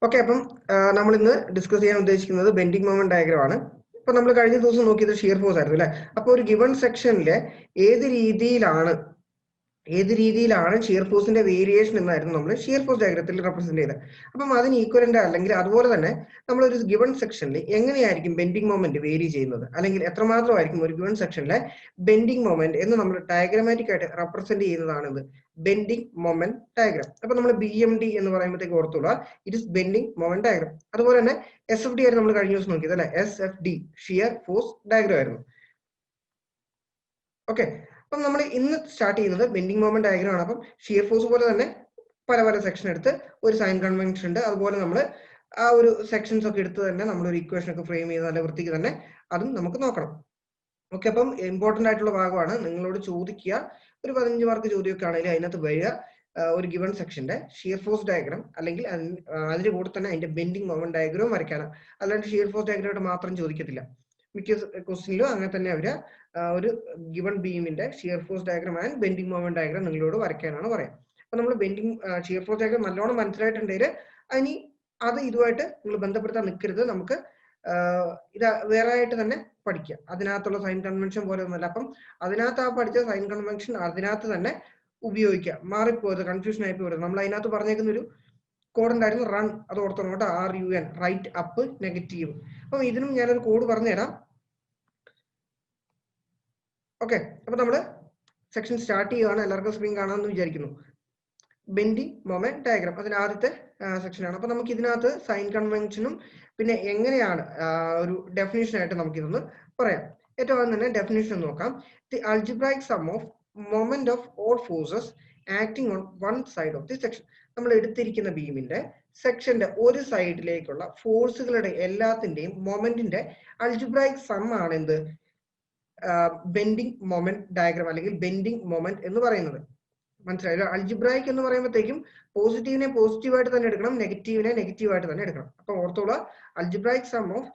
Okay, അപ്പം നമ്മൾ ഇന്ന് ഡിസ്കസ് ചെയ്യാൻ ഉദ്ദേശിക്കുന്നത് ബെൻഡിങ് മൊമെന്റ് ഡയഗ്രം ആണ്. ഇപ്പൊ നമ്മൾ കഴിഞ്ഞ ദിവസം നോക്കിയത് ഷിയർ ഫോഴ്സ് ആയിരുന്നു അല്ലെ. അപ്പൊ ഒരു ഗിവൺ സെക്ഷനിലെ ഏത് രീതിയിലാണ് ഷിയർ ഫോഴ്സിന്റെ വേരിയേഷൻ എന്നായിരുന്നു നമ്മൾ ഷിയർ ഫോഴ്സ് ഡയഗ്രത്തിൽ റെപ്രസെന്റ് ചെയ്തത്. അപ്പം അതിന് ഈക്വലന്റ് അല്ലെങ്കിൽ അതുപോലെ തന്നെ നമ്മൾ ഒരു ഗിവൺ സെക്ഷനിൽ എങ്ങനെയായിരിക്കും ബെൻഡിങ് മൊമെന്റ് വേരി ചെയ്യുന്നത്, അല്ലെങ്കിൽ എത്രമാത്രമായിരിക്കും ഒരു ഗിവൺ സെക്ഷനിലെ ബെൻഡിങ് മൊമെന്റ് എന്ന് നമ്മൾ ഡയഗ്രമാറ്റിക് ആയിട്ട് റെപ്രസെന്റ് ചെയ്യുന്നതാണ് ഇത് ബെൻഡിങ് മൊമെന്റ് ഡയഗ്രാം. അപ്പൊ നമ്മൾ BMD എന്ന് പറയുമ്പോഴത്തേക്ക് ഓർത്തുള്ള it is bending moment diagram. അതുപോലെ തന്നെ SFD ആയിരുന്നു നമ്മൾ കഴിഞ്ഞ ദിവസം നോക്കിയത് അല്ലെ. SFD ഷിയർ ഫോഴ്സ് ഡയഗ്രാം ആയിരുന്നു. ഓക്കെ, അപ്പം നമ്മൾ ഇന്ന് സ്റ്റാർട്ട് ചെയ്യുന്നത് ബെൻഡിങ് മൊമെന്റ് ഡയഗ്രാം ആണ്. അപ്പം ഷിയർ ഫോഴ്സ് പോലെ തന്നെ പല പല സെക്ഷൻ എടുത്ത് ഒരു സൈൻ കൺവെൻഷൻ ഉണ്ട്. അതുപോലെ നമ്മൾ ആ ഒരു സെക്ഷൻസ് ഒക്കെ എടുത്ത് തന്നെ നമ്മൾ ഒരു ഇക്വേഷൻ ഒക്കെ ഫ്രെയിം ചെയ്ത് നല്ല വൃത്തിക്ക് തന്നെ അതും നമുക്ക് നോക്കണം. ഓക്കെ, അപ്പം ഇമ്പോർട്ടന്റ് ആയിട്ടുള്ള ഭാഗമാണ്. നിങ്ങളോട് ചോദിക്കുക ഒരു 15 മാർക്ക് ചോദ്യമൊക്കെ ആണെങ്കിൽ അതിനകത്ത് വരിക ഒരു ഗിവൺ സെക്ഷന്റെ ഷിയർ ഫോഴ്സ് ഡയഗ്രാം അല്ലെങ്കിൽ അതിന്റെ കൂടെ തന്നെ അതിന്റെ ബെൻഡിങ് മൊമെന്റ് ഡയഗ്രാം വരയ്ക്കാനാണ്. അല്ലാണ്ട് ഷിയർ ഫോഴ്സ് ഡയഗ്രാമായിട്ട് മാത്രം ചോദിക്കത്തില്ല. മിക്ക ക്വസ്റ്റ്യനിലും അങ്ങനെ തന്നെ അവര് ഒരു ഗിവൺ ബീമിന്റെ shear force diagram and bending moment diagram നിങ്ങളോട് വരയ്ക്കാനാണ് പറയാം. അപ്പൊ നമ്മൾ ബെൻഡിങ് ഷിയർ ഫോഴ്സ് ഡയഗ്രാം നല്ലോണം മനസ്സിലായിട്ടുണ്ടെങ്കിൽ അതിന് അത് ഇതുമായിട്ട് നിങ്ങൾ ബന്ധപ്പെടുത്താൻ നിൽക്കരുത്. നമുക്ക് ഇത് വേറെ ആയിട്ട് തന്നെ പഠിക്കുക. അതിനകത്തുള്ള സൈൻ കൺവെൻഷൻ പോലെ ഒന്നുമല്ല. അപ്പം അതിനകത്ത് ആ പഠിച്ച സൈൻ കൺവെൻഷൻ അതിനകത്ത് തന്നെ ഉപയോഗിക്കുക. മാറിപ്പോയത് കൺഫ്യൂഷൻ ആയി പോയത്. നമ്മൾ അതിനകത്ത് പറഞ്ഞേക്കുന്ന ഒരു കോഡ് ഉണ്ടായിരുന്നു റൺ, അത് ഓർത്തോണം കേട്ടോ. RUN, right up negative. അപ്പം ഇതിനും ഞാനൊരു കോഡ് പറഞ്ഞുതരാം. ഓക്കെ, അപ്പൊ നമ്മള് സെക്ഷൻ സ്റ്റാർട്ട് ചെയ്യുകയാണ്. എല്ലാവർക്കും സ്ക്രീൻ കാണാമെന്ന് വിചാരിക്കുന്നു. ബെൻഡിങ് മൊമെന്റ് ഡയഗ്രാം അതിന് ആദ്യത്തെ സെക്ഷനാണ്. അപ്പൊ നമുക്ക് ഇതിനകത്ത് സൈൻ കൺവെൻഷനും പിന്നെ എങ്ങനെയാണ് ഒരു ഡെഫിനിഷൻ ആയിട്ട് നമുക്ക് ഇതൊന്ന് പറയാം. ഏറ്റവും ആദ്യം തന്നെ ഡെഫിനിഷൻ നോക്കാം. The algebraic sum of moment of all forces acting on one side of the section. നമ്മൾ എടുത്തിരിക്കുന്ന ബീമിന്റെ സെക്ഷന്റെ ഒരു സൈഡിലേക്കുള്ള ഫോഴ്സുകളുടെ എല്ലാത്തിന്റെയും മൊമെന്റിന്റെ അൾജിബ്രൈക് സം ആണ് എന്ത് ബെൻഡിങ് മൊമെന്റ് ഡയഗ്രാം അല്ലെങ്കിൽ ബെൻഡിങ് മൊമെന്റ് എന്ന് പറയുന്നത്. മനസ്സിലായല്ലോ. അൾജിബ്രായിക് എന്ന് പറയുമ്പോഴത്തേക്കും പോസിറ്റീവിനെ പോസിറ്റീവായിട്ട് തന്നെ എടുക്കണം, നെഗറ്റീവിനെ നെഗറ്റീവായിട്ട് തന്നെ എടുക്കണം. അപ്പൊ ഓർത്തോളൂ, algebraic sum of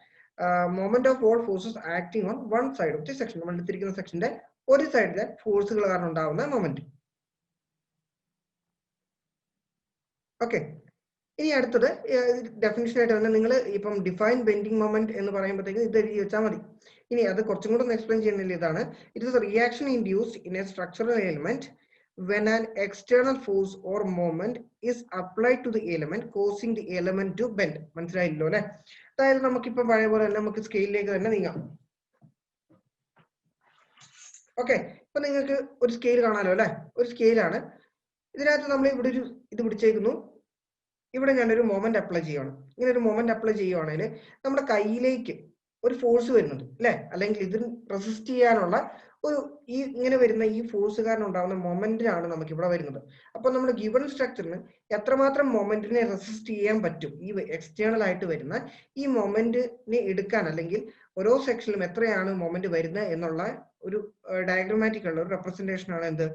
moment of all forces acting on one side of the section. നമ്മൾ എടുത്തിരിക്കുന്ന സെക്ഷന്റെ ഒരു സൈഡിലെ ഫോഴ്സുകൾ കാരണം ഉണ്ടാവുന്ന മൊമെന്റ്. ഓക്കെ, ഇനി അടുത്തത് ഡെഫിനിഷൻ ആയിട്ട് തന്നെ നിങ്ങൾ ഇപ്പം ഡിഫൈൻ ബെൻഡിങ് മൊമെന്റ് എന്ന് പറയുമ്പോഴത്തേക്ക് ഇത് എഴുതി വെച്ചാൽ മതി. ഇനി അത് കുറച്ചും കൂടെ ഒന്ന് എക്സ്പ്ലെയിൻ ചെയ്യുന്നില്ല. ഇതാണ് it is a reaction induced in A structural element when an external force or moment is applied to the element causing the element to bend. മനസ്സിലായില്ലോ അല്ലെ. അതായത് നമുക്കിപ്പോ പഴയ പോലെ തന്നെ നമുക്ക് സ്കെയിലിലേക്ക് തന്നെ നീങ്ങാം. ഓക്കെ, ഇപ്പൊ നിങ്ങൾക്ക് ഒരു സ്കെയിൽ കാണാലോ അല്ലെ. ഒരു സ്കെയിലാണ്. ഇതിനകത്ത് നമ്മൾ ഇവിടെ ഒരു ഇത് പിടിച്ചേക്കുന്നു. ഇവിടെ ഞാനൊരു മൊമെന്റ് അപ്ലൈ ചെയ്യുകയാണ്. ഇങ്ങനെ ഒരു മൊമെന്റ് അപ്ലൈ ചെയ്യുവാണെങ്കിൽ നമ്മുടെ കയ്യിലേക്ക് ഒരു ഫോഴ്സ് വരുന്നുണ്ട് അല്ലെ, അല്ലെങ്കിൽ ഇതിന് റെസിസ്റ്റ് ചെയ്യാനുള്ള ഒരു ഈ ഇങ്ങനെ വരുന്ന ഈ ഫോഴ്സ് കാരണം ഉണ്ടാകുന്ന മൊമെന്റിനാണ് നമുക്ക് ഇവിടെ വരുന്നത്. അപ്പൊ നമ്മുടെ ഗിവൺ സ്ട്രക്ചറിന് എത്രമാത്രം മൊമെന്റിനെ റെസിസ്റ്റ് ചെയ്യാൻ പറ്റും ഈ എക്സ്റ്റേണൽ ആയിട്ട് വരുന്ന ഈ മൊമെന്റിനെ എടുക്കാൻ, അല്ലെങ്കിൽ ഓരോ സെക്ഷനിലും എത്രയാണ് മൊമെന്റ് വരുന്നത് എന്നുള്ള ഒരു ഡയഗ്രമാറ്റിക് ഉള്ള ഒരു റെപ്രസെന്റേഷൻ ആണ് എന്ത്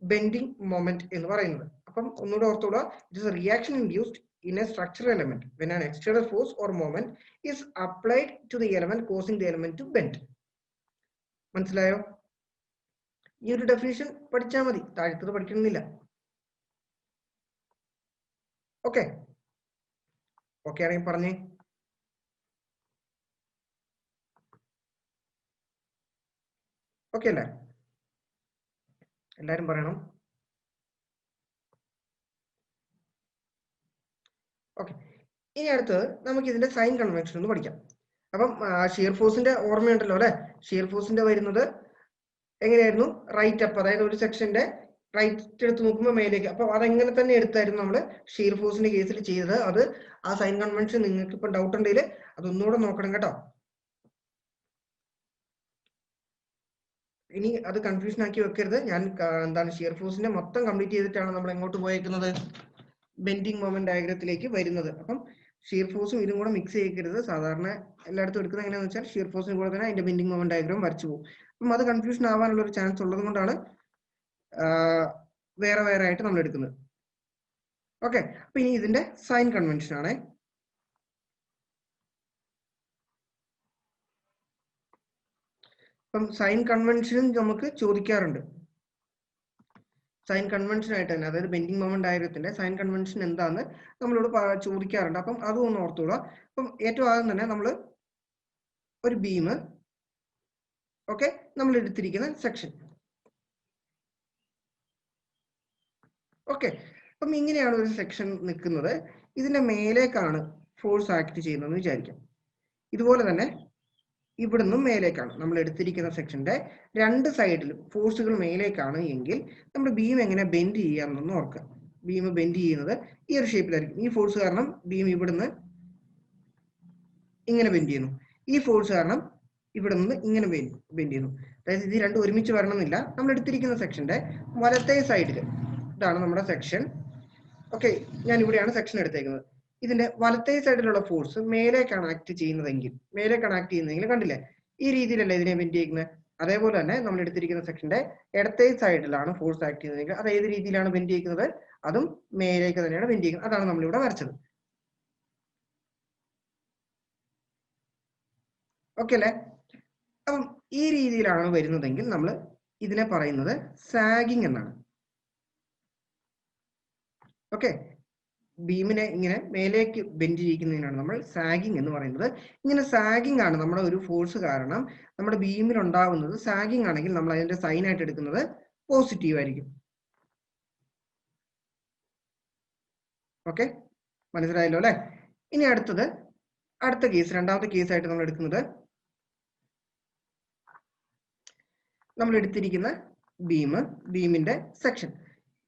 ബെൻഡിങ് മൊമെന്റ് എന്ന് പറയുന്നത്. അപ്പം ഒന്നുകൂടെ ഓർത്തോളൂ, it is a reaction induced in a structural element when an external force or moment is applied to the element causing the element to bend. മനസ്സിലായോ? ഈ ഒരു ഡെഫിനിഷൻ പഠിച്ചാൽ മതി, താഴത്തത് പഠിക്കണമെന്നില്ല. ഓക്കെ, ഓക്കെ ആണെങ്കിൽ പറഞ്ഞേ. ഓക്കെ അല്ലേ? എല്ലാരും പറയണം. ഓക്കെ, ഇനി അടുത്തത് നമുക്ക് ഇതിന്റെ സൈൻ കൺവെൻഷൻ ഒന്ന് പഠിക്കാം. അപ്പം ഷിയർ ഫോഴ്സിന്റെ ഓർമ്മയുണ്ടല്ലോ അല്ലെ. ഷിയർ ഫോഴ്സിന്റെ വരുന്നത് എങ്ങനെയായിരുന്നു? റൈറ്റ് അപ്പ്, അതായത് ഒരു സെക്ഷന്റെ റൈറ്റ് എടുത്ത് നോക്കുമ്പോൾ മേലേക്ക്. അപ്പൊ അതെങ്ങനെ തന്നെ എടുത്തായിരുന്നു നമ്മൾ ഷിയർ ഫോഴ്സിന്റെ കേസിൽ ചെയ്തത്. അത് ആ സൈൻ കൺവെൻഷൻ നിങ്ങൾക്ക് ഇപ്പൊ ഡൗട്ട് ഉണ്ടെങ്കിൽ അതൊന്നുകൂടെ നോക്കണം കേട്ടോ. ഇനി അത് കൺഫ്യൂഷൻ ആക്കി വെക്കരുത്. ഞാൻ എന്താണ് ഷിയർ ഫോഴ്സിന്റെ മൊത്തം കംപ്ലീറ്റ് ചെയ്തിട്ടാണ് നമ്മൾ എങ്ങോട്ട് പോയേക്കുന്നത്, ബെൻഡിങ് മൊമെന്റ് ഡയഗ്രത്തിലേക്ക് വരുന്നത്. അപ്പം ഷിയർ ഫോഴ്സും ഇതും കൂടെ മിക്സ് ചെയ്യരുത്. സാധാരണ എല്ലായിടത്തും എടുക്കുന്നത് എങ്ങനെയാണെന്ന് വെച്ചാൽ ഷിയർ ഫോഴ്സിന് കൂടെ തന്നെ അതിന്റെ ബെൻഡിങ് മൊമെന്റ് ഡയഗ്രാം വരച്ചു പോകും. അപ്പം അത് കൺഫ്യൂഷൻ ആവാനുള്ള ഒരു ചാൻസ് ഉള്ളത് കൊണ്ടാണ് വേറെ വേറെ ആയിട്ട് നമ്മൾ എടുക്കുന്നത്. ഓക്കെ, അപ്പൊ ഇനി ഇതിന്റെ സൈൻ കൺവെൻഷൻ ആണ്. അപ്പം സൈൻ കൺവെൻഷനും നമുക്ക് ചോദിക്കാറുണ്ട്. സൈൻ കൺവെൻഷൻ ആയിട്ട് തന്നെ, അതായത് ബെൻഡിങ് മൊമെന്റ് ഡയഗ്രത്തിന്റെ സൈൻ കൺവെൻഷൻ എന്താന്ന് നമ്മളോട് ചോദിക്കാറുണ്ട്. അപ്പം അതും ഒന്ന് ഓർത്തുകൊള്ളുക. അപ്പം ഏറ്റവും ആദ്യം തന്നെ നമ്മൾ ഒരു ബീം, ഓക്കെ, നമ്മൾ എടുത്തിരിക്കുന്ന സെക്ഷൻ, ഓക്കെ. അപ്പം ഇങ്ങനെയാണ് ഒരു സെക്ഷൻ നിൽക്കുന്നത്. ഇതിന്റെ മേലേക്കാണ് ഫോഴ്സ് ആക്ട് ചെയ്യുന്നതെന്ന് വിചാരിക്കാം. ഇതുപോലെ തന്നെ ഇവിടുന്ന് മേലേക്കാണ് നമ്മൾ എടുത്തിരിക്കുന്ന സെക്ഷന്റെ രണ്ട് സൈഡിലും ഫോഴ്സുകൾ മേലേക്കാണ് എങ്കിൽ നമ്മുടെ ബീം എങ്ങനെ ബെൻഡ് ചെയ്യാമെന്നൊന്ന് ഓർക്കുക. ബീം ബെൻഡ് ചെയ്യുന്നത് ഈ ഒരു ഷേപ്പിലായിരിക്കും. ഈ ഫോഴ്സ് കാരണം ബീം ഇവിടുന്ന് ഇങ്ങനെ ബെൻഡ് ചെയ്യുന്നു. ഈ ഫോഴ്സ് കാരണം ഇവിടെ നിന്ന് ഇങ്ങനെ ബെൻഡ് ചെയ്യുന്നു. അതായത് ഇത് രണ്ടും ഒരുമിച്ച് വരണമെന്നില്ല. നമ്മൾ എടുത്തിരിക്കുന്ന സെക്ഷന്റെ വലത്തേ സൈഡിൽ, ഇതാണ് നമ്മുടെ സെക്ഷൻ, ഓക്കെ. ഞാൻ ഇവിടെയാണ് സെക്ഷൻ എടുത്തേക്കുന്നത്. ഇതിന്റെ വലത്തേ സൈഡിലുള്ള ഫോഴ്സ് മേലേക്കാണ് ആക്ട് ചെയ്യുന്നതെങ്കിൽ കണ്ടില്ലേ, ഈ രീതിയിലല്ല ഇതിനെ ബെൻഡ് ചെയ്യുന്നത്. അതേപോലെ തന്നെ നമ്മൾ എടുത്തിരിക്കുന്ന സെക്ഷന്റെ ഇടത്തേ സൈഡിലാണ് ഫോഴ്സ് ആക്ട് ചെയ്യുന്നതെങ്കിൽ അത് ഏത് രീതിയിലാണ് ബെൻഡ് ചെയ്യുന്നത്? അതും മേലേക്ക് തന്നെയാണ് ബെൻഡ് ചെയ്യുന്നത്. അതാണ് നമ്മൾ ഇവിടെ വരച്ചത്. ഓക്കെ അല്ലേ? അപ്പം ഈ രീതിയിലാണ് വരുന്നതെങ്കിൽ നമ്മൾ ഇതിനെ പറയുന്നത് സാഗിങ് എന്നാണ്. ഓക്കെ, ബീമിനെ ഇങ്ങനെ മേലേക്ക് ബെൻഡ് ചെയ്യിക്കുന്നതിനാണ് നമ്മൾ സാഗിങ് എന്ന് പറയുന്നത്. ഇങ്ങനെ സാഗിങ് ആണ് നമ്മുടെ ഒരു ഫോഴ്സ് കാരണം നമ്മുടെ ബീമിൽ ഉണ്ടാകുന്നത്. സാഗിങ് ആണെങ്കിൽ നമ്മൾ അതിന്റെ സൈൻ ആയിട്ട് എടുക്കുന്നത് പോസിറ്റീവ് ആയിരിക്കും. ഓക്കെ, മനസ്സിലായല്ലോ അല്ലെ? ഇനി അടുത്ത കേസ്, രണ്ടാമത്തെ കേസ് ആയിട്ട് നമ്മൾ എടുക്കുന്നത്, നമ്മൾ എടുത്തിരിക്കുന്ന ബീമിന്റെ സെക്ഷൻ,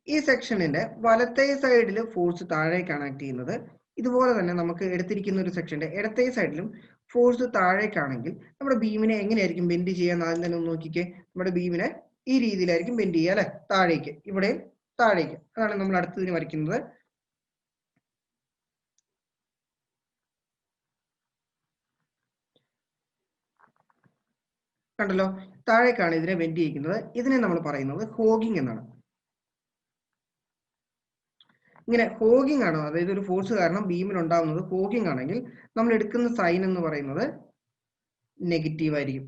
ഈ സെക്ഷനിന്റെ വലത്തേ സൈഡിൽ ഫോഴ്സ് താഴേക്കാണ് ആക്ട് ചെയ്യുന്നത്. ഇതുപോലെ തന്നെ നമുക്ക് എടുത്തിരിക്കുന്ന ഒരു സെക്ഷന്റെ ഇടത്തേ സൈഡിലും ഫോഴ്സ് താഴേക്കാണെങ്കിൽ നമ്മുടെ ബീമിനെ എങ്ങനെയായിരിക്കും ബെൻഡ് ചെയ്യാൻ ആദ്യം തന്നെ ഒന്ന് നോക്കിക്കേ. നമ്മുടെ ബീമിനെ ഈ രീതിയിലായിരിക്കും ബെൻഡ് ചെയ്യുക അല്ലെ, താഴേക്ക്, ഇവിടെയും താഴേക്ക്. അതാണ് നമ്മൾ അടുത്തതിന് വരയ്ക്കുന്നത്. കണ്ടല്ലോ, താഴേക്കാണ് ഇതിനെ ബെൻഡ് ചെയ്യിക്കുന്നത്. ഇതിനെ നമ്മൾ പറയുന്നത് ഹോഗിങ് എന്നാണ്. ഇങ്ങനെ ഹോഗിങ് ആണ്, അതായത് ഒരു ഫോഴ്സ് കാരണം ബീമിൽ ഉണ്ടാവുന്നത് ഹോഗിങ് ആണെങ്കിൽ നമ്മൾ എടുക്കുന്ന സൈൻ എന്ന് പറയുന്നത് നെഗറ്റീവ് ആയിരിക്കും.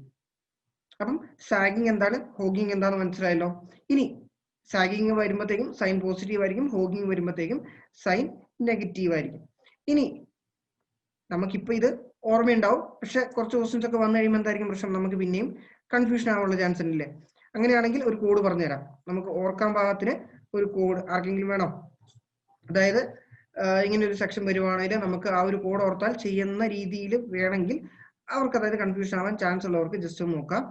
അപ്പം സാഗിങ് എന്താണ്, ഹോഗിങ് എന്താണെന്ന് മനസ്സിലായല്ലോ. ഇനി സാഗിങ് വരുമ്പോഴത്തേക്കും സൈൻ പോസിറ്റീവ് ആയിരിക്കും, ഹോഗിങ് വരുമ്പോഴത്തേക്കും സൈൻ നെഗറ്റീവ് ആയിരിക്കും. ഇനി നമുക്കിപ്പോ ഇത് ഓർമ്മയുണ്ടാവും, പക്ഷെ കുറച്ച് ക്വസ്റ്റ്യൻസ് ഒക്കെ വന്നു കഴിയുമ്പോൾ എന്തായിരിക്കും പ്രശ്നം, നമുക്ക് പിന്നെയും കൺഫ്യൂഷൻ ആവാനുള്ള ചാൻസ് ഉണ്ടല്ലേ. അങ്ങനെയാണെങ്കിൽ ഒരു കോഡ് പറഞ്ഞുതരാം, നമുക്ക് ഓർക്കാൻ പാകത്തിന് ഒരു കോഡ് ആർക്കെങ്കിലും വേണോ? അതായത് ഇങ്ങനെ ഒരു സെക്ഷൻ വരുവാണെങ്കിൽ നമുക്ക് ആ ഒരു കോഡ് ഓർത്താൽ ചെയ്യുന്ന രീതിയിൽ വേണമെങ്കിൽ അവർക്ക്, അതായത് കൺഫ്യൂഷൻ ആവാൻ ചാൻസ് ഉള്ളവർക്ക് ജസ്റ്റ് ഒന്ന് നോക്കാം.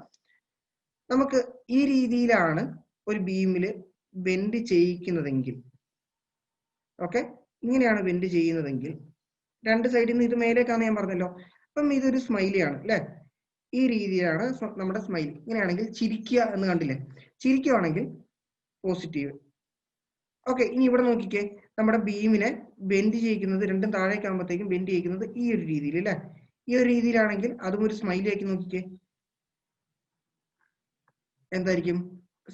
നമുക്ക് ഈ രീതിയിലാണ് ഒരു ബീമില് ബെൻഡ് ചെയ്യിക്കുന്നതെങ്കിൽ, ഓക്കെ, ഇങ്ങനെയാണ് ബെൻഡ് ചെയ്യുന്നതെങ്കിൽ രണ്ട് സൈഡിൽ നിന്ന് ഇത് മേലേക്കാന്ന് ഞാൻ പറഞ്ഞല്ലോ. അപ്പം ഇതൊരു സ്മൈലി ആണ് അല്ലെ, ഈ രീതിയിലാണ് നമ്മുടെ സ്മൈലി. ഇങ്ങനെയാണെങ്കിൽ ചിരിക്കുക എന്ന് കണ്ടില്ലേ, ചിരിക്കുകയാണെങ്കിൽ പോസിറ്റീവ്. ഓക്കെ, ഇനി ഇവിടെ നോക്കിക്കേ, നമ്മുടെ ബീമിനെ ബെൻഡ് ചെയ്യിക്കുന്നത് രണ്ടും താഴേക്കാകുമ്പോഴത്തേക്കും ബെൻഡ് ചെയ്യിക്കുന്നത് ഈ ഒരു രീതിയിൽ അല്ലെ. ഈ ഒരു രീതിയിലാണെങ്കിൽ അതും ഒരു സ്മൈലി ആക്കി നോക്കിക്കേ, എന്തായിരിക്കും?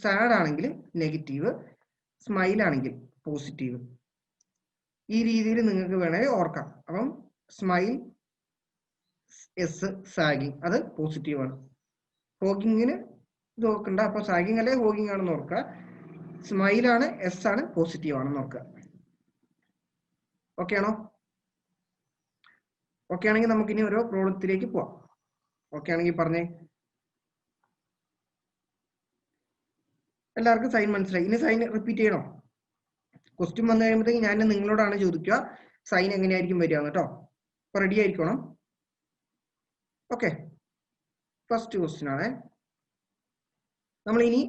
സാഡ് ആണെങ്കിൽ നെഗറ്റീവ്, സ്മൈൽ ആണെങ്കിൽ പോസിറ്റീവ്. ഈ രീതിയിൽ നിങ്ങൾക്ക് വേണമെങ്കിൽ ഓർക്കാം. അപ്പം സ്മൈൽ എസ്, സാഗിങ് അത് പോസിറ്റീവ് ആണ്. ഹോഗിങ്ങിന് ഇത് നോക്കണ്ട, അപ്പൊ സാഗിങ് അല്ലെ ഹോഗിങ് ആണെന്ന് ഓർക്കുക. സ്മൈൽ ആണ്, എസ് ആണ്, പോസിറ്റീവ് ആണെന്ന് ഓർക്കുക. ഓക്കെ ആണോ? ഓക്കെ ആണെങ്കിൽ നമുക്ക് ഇനി ഓരോ പ്രോബ്ലത്തിലേക്ക് പോവാം. ഓക്കെ ആണെങ്കിൽ പറഞ്ഞേ. എല്ലാവർക്കും സൈൻ മനസ്സിലായി? ഇനി സൈൻ റിപ്പീറ്റ് ചെയ്യണോ? ക്വസ്റ്റ്യൻ വന്നു കഴിയുമ്പോഴത്തേക്ക് ഞാൻ നിങ്ങളോടാണ് ചോദിക്കുക സൈൻ എങ്ങനെയായിരിക്കും വരിക കേട്ടോ. അപ്പൊ റെഡി ആയിരിക്കണം. ഓക്കെ, ഫസ്റ്റ് ക്വസ്റ്റ്യൻ ആണ്. നമ്മൾ ഇനി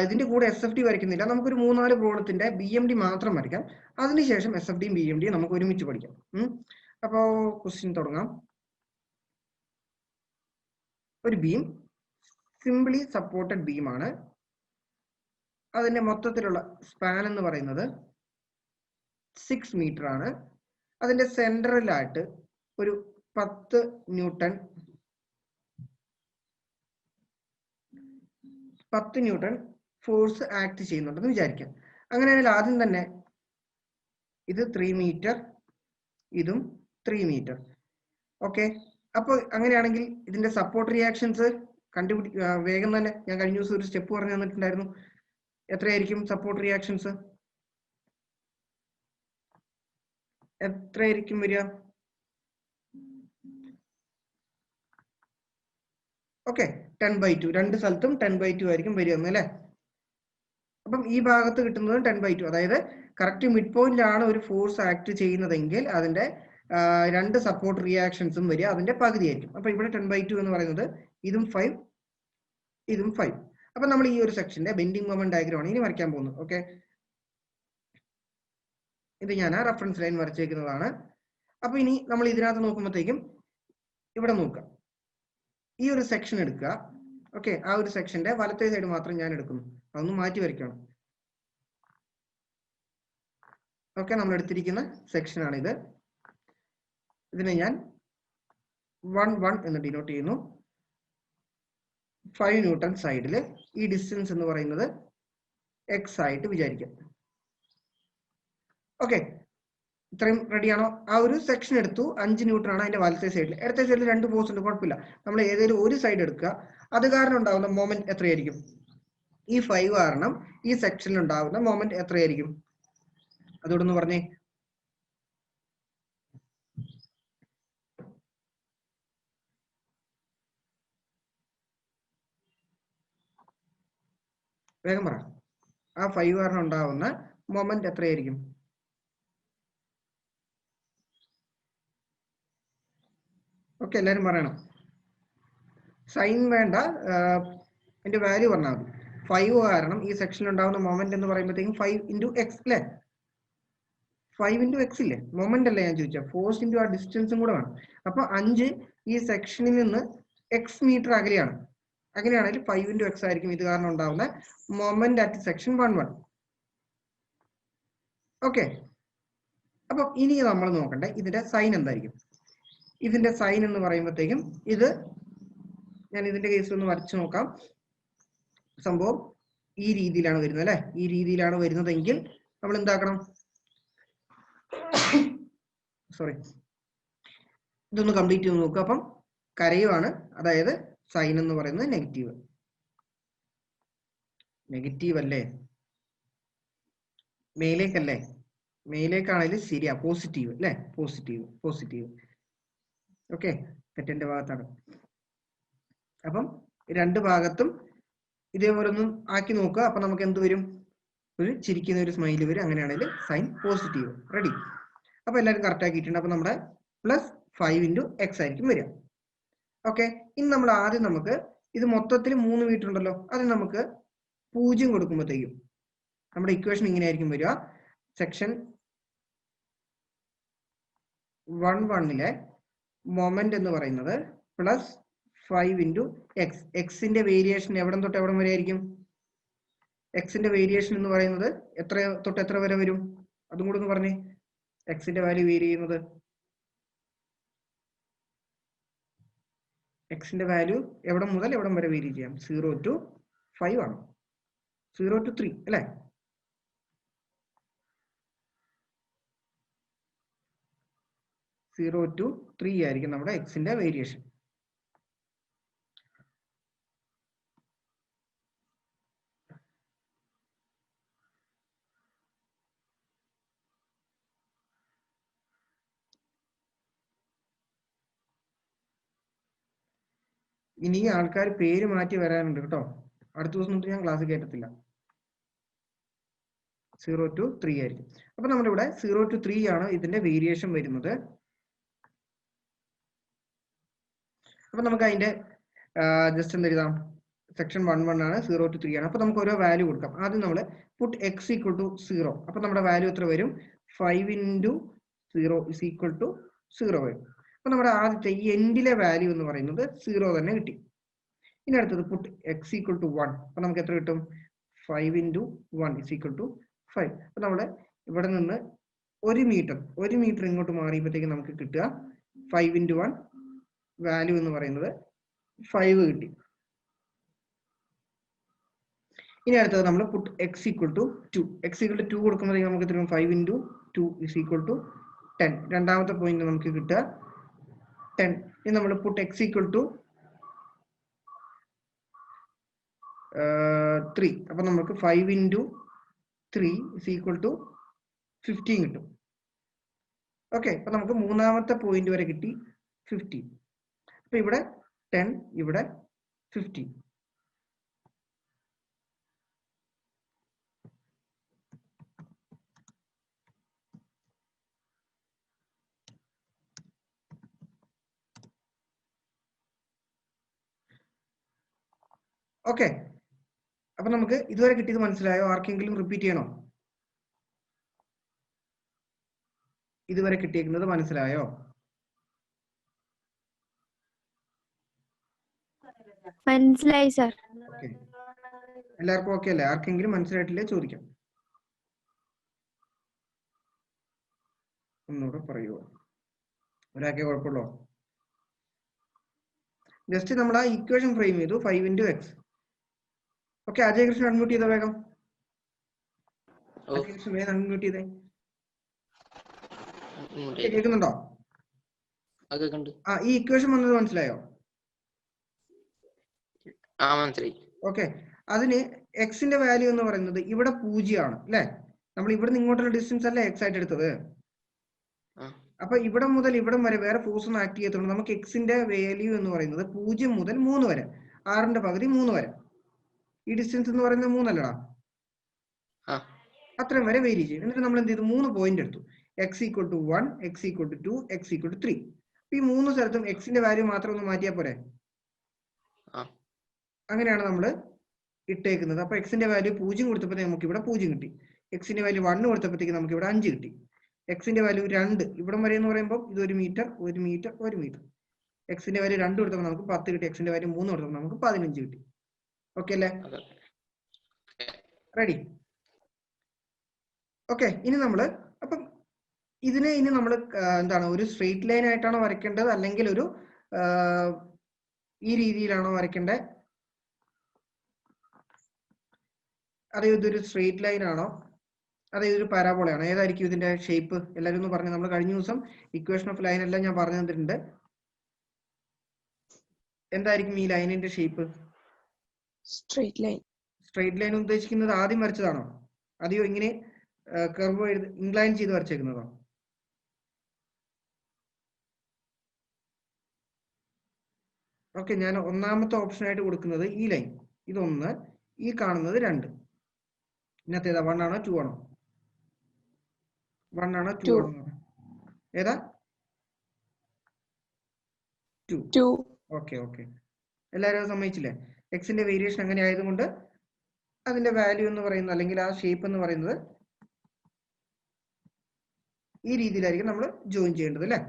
ഇതിന്റെ കൂടെ SFD വരയ്ക്കുന്നില്ല, നമുക്കൊരു 3-4 പ്രോബ്ലത്തിന്റെ BMD മാത്രം വരയ്ക്കാം. അതിനുശേഷം SFDയും BMDയും നമുക്ക് ഒരുമിച്ച് പഠിക്കാം. അപ്പോ ക്വസ്റ്റ്യൻ തുടങ്ങാം. ഒരു ബീം സിംപ്ലി സപ്പോർട്ടഡ് ബീമാണ്. അതിന്റെ മൊത്തത്തിലുള്ള സ്പാൻ എന്ന് പറയുന്നത് 6 മീറ്റർ ആണ്. അതിന്റെ സെൻട്രലായിട്ട് ഒരു 10 ന്യൂട്ടൺ ഫോഴ്സ് ആക്ട് ചെയ്യുന്നുണ്ടെന്ന് വിചാരിക്കാം. അങ്ങനെയാണെങ്കിൽ ആദ്യം തന്നെ ഇത് 3 മീറ്റർ, ഇതും 3 മീറ്റർ. ഓക്കെ, അപ്പോൾ അങ്ങനെയാണെങ്കിൽ ഇതിന്റെ സപ്പോർട്ട് റിയാക്ഷൻസ് വേഗം തന്നെ ഞാൻ കഴിഞ്ഞ ദിവസം ഒരു സ്റ്റെപ്പ് പറഞ്ഞു തന്നിട്ടുണ്ടായിരുന്നു. എത്രയായിരിക്കും സപ്പോർട്ട് റിയാക്ഷൻസ്? എത്രയായിരിക്കും വരിക? ഓക്കെ, 10/2. രണ്ട് സ്ഥലത്തും 10/2 ആയിരിക്കും വരിക അല്ലേ? അപ്പം ഈ ഭാഗത്ത് കിട്ടുന്നത് 10/2. അതായത് കറക്റ്റ് മിഡ് പോയിന്റിലാണ് ഒരു ഫോഴ്സ് ആക്ട് ചെയ്യുന്നതെങ്കിൽ അതിന്റെ രണ്ട് സപ്പോർട്ട് റിയാക്ഷൻസും വരിക അതിന്റെ പകുതി ആയിരിക്കും. അപ്പൊ ഇവിടെ 10/2 എന്ന് പറയുന്നത് ഇതും 5 ഇതും 5. അപ്പൊ നമ്മൾ ഈ ഒരു സെക്ഷന്റെ ബെൻഡിങ് മൊമെന്റ് ഡയഗ്രം ആണ് ഇനി വരയ്ക്കാൻ പോകുന്നത്. ഓക്കെ, ഇത് ഞാൻ ആ റെഫറൻസ് ലൈൻ വരച്ചേക്കുന്നതാണ്. അപ്പൊ ഇനി നമ്മൾ ഇതിനകത്ത് നോക്കുമ്പോഴത്തേക്കും ഇവിടെ നോക്കാം, ഈ ഒരു സെക്ഷൻ എടുക്കുക. ഓക്കെ, ആ ഒരു സെക്ഷന്റെ വലത്തെ സൈഡ് മാത്രം ഞാൻ എടുക്കുന്നു, അതൊന്ന് മാറ്റി വരയ്ക്കണം. ഓക്കെ, നമ്മൾ എടുത്തിരിക്കുന്ന സെക്ഷൻ ആണിത്. ഇതിനെ ഞാൻ 1 എന്ന് ഡിനോട്ട് ചെയ്യുന്നു. 5 ന്യൂട്ടൺ സൈഡിൽ ഈ ഡിസ്റ്റൻസ് എന്ന് പറയുന്നത് x ആയിട്ട് വിചാരിക്കാം. ഓക്കെ, ഇത്രയും റെഡിയാണോ? ആ ഒരു സെക്ഷൻ എടുത്തു, 5 ന്യൂട്ടൺ ആണ് അതിന്റെ വലത്തെ സൈഡിൽ. ഇടത്തെ സൈഡിൽ രണ്ട് ഫോഴ്സ് ഉണ്ട്, കുഴപ്പമില്ല. നമ്മൾ ഏതെങ്കിലും ഒരു സൈഡ് എടുക്കുക. അത് കാരണം ഉണ്ടാകുന്ന മൊമെന്റ് എത്രയായിരിക്കും? ഈ 5 കാരണം ഈ സെക്ഷനിൽ ഉണ്ടാകുന്ന മൊമെന്റ് എത്രയായിരിക്കും? അതോടൊന്ന് പറഞ്ഞേ. വേഗം പറ. ആ 5 കാരണം ഉണ്ടാവുന്ന മൊമെന്റ് എത്രയായിരിക്കും? ഓക്കെ, എല്ലാവരും പറയണം. സൈൻ വേണ്ട, അതിന്റെ വാല്യൂ പറഞ്ഞാൽ മതി. 5 കാരണം ഈ സെക്ഷനിൽ ഉണ്ടാവുന്ന മൊമെന്റ് എന്ന് പറയുമ്പോഴത്തേക്കും 5 × x അല്ലേ? 5 × x ഇല്ലേ? മൊമെന്റ് അല്ലേ ഞാൻ ചോദിച്ചാൽ, ഫോഴ്സ് ഇൻറ്റു ആ ഡിസ്റ്റൻസും കൂടെ വേണം. അപ്പൊ 5 ഈ സെക്ഷനിൽ നിന്ന് x മീറ്റർ അകലെയാണ്. അങ്ങനെയാണെങ്കിൽ 5 × x ആയിരിക്കും ഇത് കാരണം ഉണ്ടാവുന്ന മൊമെന്റ് അറ്റ് സെക്ഷൻ 1 1. ഓക്കെ, അപ്പൊ ഇനി നമ്മൾ നോക്കണ്ടേ ഇതിന്റെ സൈൻ എന്തായിരിക്കും? ഇതിന്റെ സൈൻ എന്ന് പറയുമ്പോഴത്തേക്കും ഇത് ഞാൻ ഇതിന്റെ കേസിൽ ഒന്ന് വരച്ചു നോക്കാം. സംഭവം ഈ രീതിയിലാണ് വരുന്നത് അല്ലെ? ഈ രീതിയിലാണ് വരുന്നതെങ്കിൽ നമ്മൾ എന്താക്കണം? സോറി, ഇതൊന്ന് കംപ്ലീറ്റ് ചെയ്ത് നോക്കുക. അപ്പം കരയുവാണ്, അതായത് സൈൻ എന്ന് പറയുന്നത് നെഗറ്റീവ്. നെഗറ്റീവ് അല്ലേ? മേലേക്കല്ലേ? മേലേക്കാണെങ്കിൽ ശരിയാ, പോസിറ്റീവ് അല്ലെ? പോസിറ്റീവ്. ഓക്കെ, തെറ്റിന്റെ ഭാഗത്താണ്. അപ്പം രണ്ട് ഭാഗത്തും ഇതേപോലെ ഒന്ന് ആക്കി നോക്കുക. അപ്പൊ നമുക്ക് എന്ത് വരും? ഒരു ചിരിക്കുന്ന ഒരു സ്മൈല് വരും. അങ്ങനെയാണെങ്കിൽ സൈൻ പോസിറ്റീവ്. റെഡി? അപ്പൊ എല്ലാവരും കറക്റ്റ് ആക്കിയിട്ടുണ്ട്. അപ്പൊ നമ്മുടെ +5 × x ആയിരിക്കും വരിക. ഓക്കെ, ഇനി നമ്മൾ ആദ്യം നമുക്ക് ഇത് മൊത്തത്തിൽ 3 മീറ്റർ ഉണ്ടല്ലോ, അത് നമുക്ക് 0 കൊടുക്കുമ്പോഴത്തേക്കും നമ്മുടെ ഇക്വേഷൻ ഇങ്ങനെയായിരിക്കും വരിക. സെക്ഷൻ 1 മൊമെന്റ് എന്ന് പറയുന്നത് +5 × x. എക്സിന്റെ വേരിയേഷൻ എവിടം തൊട്ട് എവിടം വരെ ആയിരിക്കും? എക്സിന്റെ വേരിയേഷൻ എന്ന് പറയുന്നത് എത്ര തൊട്ട് എത്ര വരെ വരും? അതും കൂടെ ഒന്ന് പറഞ്ഞേ. എക്സിന്റെ വാല്യൂ വേരി ചെയ്യുന്നത്, എക്സിന്റെ വാല്യൂ എവിടം മുതൽ എവിടം വരെ വേരി ചെയ്യാം? 0 to 5 ആണ്. 0 to 3 അല്ലെ? 0 to 3 ആയിരിക്കും നമ്മുടെ എക്സിന്റെ വേരിയേഷൻ. ഇനി ആൾക്കാർ പേര് മാറ്റി വരാനുണ്ട് കേട്ടോ. അടുത്ത ദിവസം തൊട്ട് ഞാൻ ക്ലാസ് കേട്ടത്തില്ല. 0 to 3 ആയിരിക്കും. അപ്പൊ നമ്മുടെ ഇവിടെ 0 to 3 ആണ് ഇതിന്റെ വേരിയേഷൻ വരുന്നത്. അപ്പൊ നമുക്ക് അതിന്റെ ജസ്റ്റ് എന്ത് എഴുതാം? സെക്ഷൻ 1 ആണ്, 0 to 3 ആണ്. അപ്പൊ നമുക്ക് ഓരോ വാല്യൂ കൊടുക്കാം. ആദ്യം നമ്മൾ പുട്ട് x = 0. അപ്പൊ നമ്മുടെ വാല്യൂ എത്ര വരും? 5 × 0 = 0 വരും. അപ്പൊ നമ്മുടെ ആദ്യത്തെ ഈ എൻഡിലെ വാല്യൂ എന്ന് പറയുന്നത് 0 തന്നെ കിട്ടി. ഇനി അടുത്തത് പുട്ട് x = 1. അപ്പൊ നമുക്ക് എത്ര കിട്ടും? 5 × 1 = 5. അപ്പൊ നമ്മുടെ ഇവിടെ നിന്ന് 1 മീറ്റർ ഇങ്ങോട്ട് മാറിയപ്പോഴത്തേക്ക് നമുക്ക് കിട്ടുക 5 × 1 വാല്യൂ എന്ന് പറയുന്നത് 5 കിട്ടി. ഇനി അടുത്തത് നമ്മൾ പുട്ട് x = 2. x = 2 കൊടുക്കുമ്പോഴത്തേക്ക് നമുക്ക് തരും 5 × 2 = 10. രണ്ടാമത്തെ പോയിന്റ് നമുക്ക് കിട്ടുക 10. ഇനി നമ്മൾ പുട്ട് x = 3. അപ്പൊ നമുക്ക് 5 into 3 is equal to 15 കിട്ടും. ഓക്കെ, അപ്പൊ നമുക്ക് മൂന്നാമത്തെ പോയിന്റ് വരെ കിട്ടി 15. അപ്പൊ ഇവിടെ 10, ഇവിടെ 15. ഓക്കെ, അപ്പൊ നമുക്ക് ഇതുവരെ കിട്ടിയത് മനസ്സിലായോ? ആർക്കെങ്കിലും റിപ്പീറ്റ് ചെയ്യണോ? ഇതുവരെ കിട്ടിയിരിക്കുന്നത് മനസ്സിലായോ? മനസ്സിലായി സർ. ഓക്കെ, എല്ലാവർക്കും ഓക്കെ അല്ലേ? ആർക്കെങ്കിലും മനസ്സിലായിട്ടില്ലേ ചോദിക്കാം. ഒന്നുകൂടെ പറയുമോ? ഒരാൾക്കേ കുഴപ്പമുള്ളോ? ജസ്റ്റ് നമ്മൾ ആ ഇക്വേഷൻ ഫ്രെയിം ചെയ്തു, 5 into x. Okay, Ajay Krishnan unmute ചെയ്ത വേഗം. അജയ് കൃഷ്ണൻ വേഗം അൺമ്യൂട്ട് ചെയ്തേ. കേൾക്കുന്നുണ്ടോ? ഈ ഇക്വേഷൻ വന്നത് മനസ്സിലായോ? മനസ്സിലായി. ഓക്കെ, അതിന് എക്സിന്റെ വാല്യൂ എന്ന് പറയുന്നത് ഇവിടെ 0 ആണ് അല്ലെ? നമ്മൾ ഇവിടെ നിന്ന് ഇങ്ങോട്ടുള്ള ഡിസ്റ്റൻസ് അല്ലേ എക്സ് ആയിട്ട് എടുത്തത്. അപ്പൊ ഇവിടെ മുതൽ ഇവിടം വരെ വേറെ ഫോഴ്സ് ഒന്നും ആക്ട് ചെയ്യത്തുള്ളൂ. നമുക്ക് എക്സിന്റെ വാല്യൂ എന്ന് പറയുന്നത് 0 മുതൽ 3 വരെ, 6ന്റെ പകുതി 3 വരെ. ഈ ഡിസ്റ്റൻസ് എന്ന് പറയുന്നത് 3 അല്ലടാ? അത്രയും വരെ വേരി ചെയ്യും. എന്നിട്ട് നമ്മൾ എന്ത് ചെയ്തു? 3 പോയിന്റ് എടുത്തു. X equal to 1, x equal to 2, x equal to 3. ഈ 3 സ്ഥലത്തും എക്സിന്റെ വാല്യൂ മാത്രം ഒന്ന് മാറ്റിയാൽ പോരെ? അങ്ങനെയാണ് നമ്മൾ ഇട്ടേക്കുന്നത്. അപ്പൊ എക്സിന്റെ വാല്യൂ 0 കൊടുത്തപ്പോഴത്തേക്ക് നമുക്ക് ഇവിടെ 0 കിട്ടി. എക്സിന്റെ വാല്യൂ 1 കൊടുത്തപ്പോഴത്തേക്ക് നമുക്ക് ഇവിടെ 5 കിട്ടി. എക്സിന്റെ വാല്യൂ 2 ഇവിടം വരെ എന്ന് പറയുമ്പോൾ ഇത് 1 മീറ്റർ 1 മീറ്റർ 1 മീറ്റർ. എക്സിന്റെ വാല്യൂ 2 കൊടുത്തപ്പോൾ നമുക്ക് 10 കിട്ടി. എക്സിന്റെ വാല്യൂ 3 കൊടുത്തപ്പോൾ നമുക്ക് 15 കിട്ടി. ഓക്കെ അല്ലേ? റെഡി? ഓക്കെ, ഇനി നമ്മള് അപ്പം ഇതിനെ ഇനി നമ്മൾ എന്താണ്, ഒരു സ്ട്രെയിറ്റ് ലൈൻ ആയിട്ടാണോ വരയ്ക്കേണ്ടത്, അല്ലെങ്കിൽ ഒരു ഈ രീതിയിലാണോ വരയ്ക്കേണ്ടത്? അതോ ഇതൊരു സ്ട്രെയിറ്റ് ലൈൻ ആണോ, അതോ ഇതൊരു പരാബോളയാണോ? ഏതായിരിക്കും ഇതിന്റെ ഷേപ്പ്? എല്ലാവരും ഒന്ന് പറഞ്ഞു. നമ്മൾ കഴിഞ്ഞ ദിവസം ഇക്വേഷൻ ഓഫ് ലൈൻ എല്ലാം ഞാൻ പറഞ്ഞു തന്നിട്ടുണ്ട്. എന്തായിരിക്കും ഈ ലൈനിന്റെ shape? Straight line. Straight line ഉദ്ദേശിക്കുന്നത് ആദ്യം വരച്ചതാണോ, അതെയോ ഇങ്ങനെ കർവ് ഇൻക്ലൈൻ ചെയ്ത് വരച്ചേക്കുന്നതോ? ഓക്കെ, ഞാൻ ഒന്നാമത്തെ ഓപ്ഷൻ ആയിട്ട് കൊടുക്കുന്നത് ഈ ലൈൻ, ഇതൊന്ന്, ഈ കാണുന്നത് 2. ഇതിനകത്ത് ഏതാ? 1 ആണോ 2 ആണോ? 1 ആണോ 2 ആണോ? ഏതാ? 2. ഓക്കെ ഓക്കെ, എല്ലാവരും സമ്മതിച്ചില്ലേ? എക്സിന്റെ വേരിയേഷൻ അങ്ങനെ ആയതുകൊണ്ട് അതിന്റെ വാല്യൂ എന്ന് പറയുന്നത്, അല്ലെങ്കിൽ ആ ഷേപ്പ് എന്ന് പറയുന്നത് ഈ രീതിയിലായിരിക്കും നമ്മൾ ജോയിൻ ചെയ്യേണ്ടത് അല്ലേ?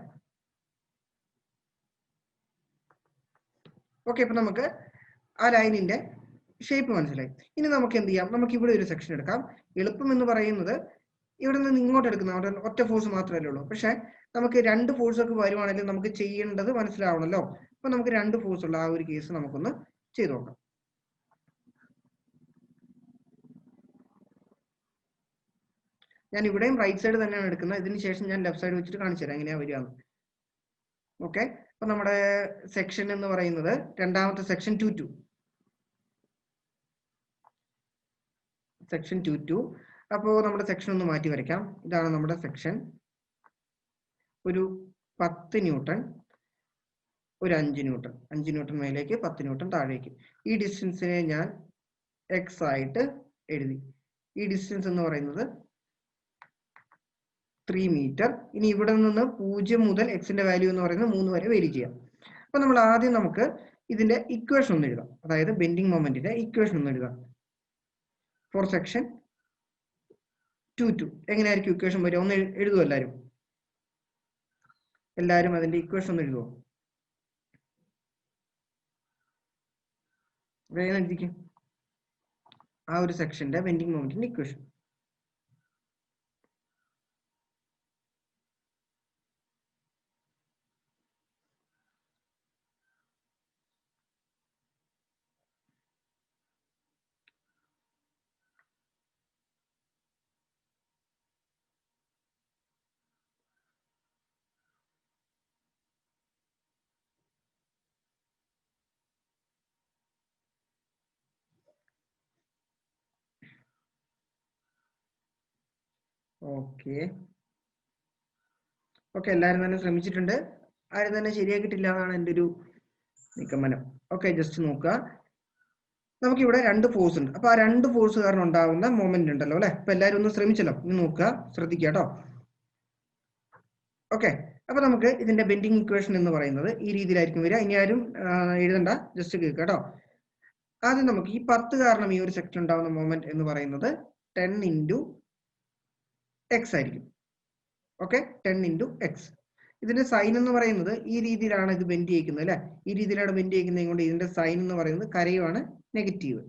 ഓക്കെ, ഇപ്പൊ നമുക്ക് ആ ലൈനിന്റെ ഷേപ്പ് മനസ്സിലായി. ഇനി നമുക്ക് എന്ത് ചെയ്യാം? നമുക്ക് ഇവിടെ ഒരു സെക്ഷൻ എടുക്കാം. എളുപ്പം എന്ന് പറയുന്നത് ഇവിടെ നിന്ന് ഇങ്ങോട്ട് എടുക്കുന്ന അവിടെ ഒറ്റ ഫോഴ്സ് മാത്രമല്ലേ ഉള്ളൂ. പക്ഷെ നമുക്ക് 2 ഫോഴ്സ് ഒക്കെ വരുവാണെങ്കിൽ നമുക്ക് ചെയ്യേണ്ടത് മനസ്സിലാവണല്ലോ. അപ്പൊ നമുക്ക് 2 ഫോഴ്സ് ഉള്ള ആ ഒരു കേസ് നമുക്കൊന്ന് ചെയ്ത് നോക്കാം. ഞാൻ ഇവിടെയും റൈറ്റ് സൈഡ് തന്നെയാണ് എടുക്കുന്നത്. ഇതിന് ശേഷം ഞാൻ ലെഫ്റ്റ് സൈഡ് വെച്ചിട്ട് കാണിച്ചു തരാം എങ്ങനെയാ വരികയെന്ന്. ഓക്കെ, അപ്പൊ നമ്മുടെ സെക്ഷൻ എന്ന് പറയുന്നത് രണ്ടാമത്തെ സെക്ഷൻ 2-2. സെക്ഷൻ 2-2. അപ്പോൾ നമ്മുടെ സെക്ഷൻ ഒന്ന് മാറ്റി വരയ്ക്കാം. ഇതാണ് നമ്മുടെ സെക്ഷൻ. ഒരു 10 ന്യൂട്ടൺ, ഒരു 5 ന്യൂട്ടൺ, 5 ന്യൂട്ടൺ മേലേക്ക്, 10 ന്യൂട്ടൺ താഴേക്ക്. ഈ ഡിസ്റ്റൻസിനെ ഞാൻ എക്സ് ആയിട്ട് എഴുതി. ഈ ഡിസ്റ്റൻസ് എന്ന് പറയുന്നത് 3 മീറ്റർ. ഇനി ഇവിടെ നിന്ന് 0 മുതൽ എക്സിന്റെ വാല്യൂ എന്ന് പറയുന്നത് 3 വരെ വേരി ചെയ്യാം. അപ്പൊ നമ്മൾ ആദ്യം നമുക്ക് ഇതിന്റെ ഇക്വേഷൻ ഒന്ന് എഴുതാം. അതായത് ബെൻഡിങ് മൊമെന്റിന്റെ ഇക്വേഷൻ ഒന്ന് എഴുതാം. ഫോർ സെക്ഷൻ 2-2 എങ്ങനെയായിരിക്കും ഇക്വേഷൻ വരിക? ഒന്ന് എഴുതുമോ എല്ലാവരും? എല്ലാവരും അതിന്റെ ഇക്വേഷൻ ഒന്ന് എഴുതുമോ? വേഗം എഴുതിക്കും ആ ഒരു സെക്ഷന്റെ ബെൻഡിങ് മൊമെന്റിന്റെ ഇക്വേഷൻ. ഓക്കെ ഓക്കെ, എല്ലാവരും തന്നെ ശ്രമിച്ചിട്ടുണ്ട്. ആരും തന്നെ ശരിയാക്കിയിട്ടില്ല എന്നാണ് എൻ്റെ ഒരു നിഗമനം. ഓക്കെ, ജസ്റ്റ് നോക്കുക. നമുക്കിവിടെ രണ്ട് ഫോഴ്സ് ഉണ്ട്. അപ്പൊ ആ രണ്ട് ഫോഴ്സ് കാരണം ഉണ്ടാകുന്ന മൊമെന്റ് ഉണ്ടല്ലോ അല്ലെ. അപ്പൊ എല്ലാവരും ഒന്ന് ശ്രമിച്ചല്ലോ, ഇനി നോക്കുക, ശ്രദ്ധിക്കുക കേട്ടോ. ഓക്കെ, അപ്പൊ നമുക്ക് ഇതിന്റെ ബെൻഡിങ് ഇക്വേഷൻ എന്ന് പറയുന്നത് ഈ രീതിയിലായിരിക്കും വരിക. ഇനി ആരും എഴുതണ്ട, ജസ്റ്റ് കേൾക്കുക കേട്ടോ. ആദ്യം നമുക്ക് ഈ 10 കാരണം ഈ ഒരു സെക്ഷൻ ഉണ്ടാകുന്ന മൊമെന്റ് എന്ന് പറയുന്നത് 10 ഇൻറ്റു എക്സ് ആയിരിക്കും. Okay, 10 into X. ഇതിന്റെ സൈൻ എന്ന് പറയുന്നത് ഈ രീതിയിലാണ് ഇത് ബെൻഡ് ചെയ്യിക്കുന്നത് അല്ലെ. ഈ രീതിയിലാണ് ബെൻഡ് ചെയ്യിക്കുന്നത് കൊണ്ട് ഇതിന്റെ സൈൻ എന്ന് പറയുന്നത് കരയുവാണ്, നെഗറ്റീവ്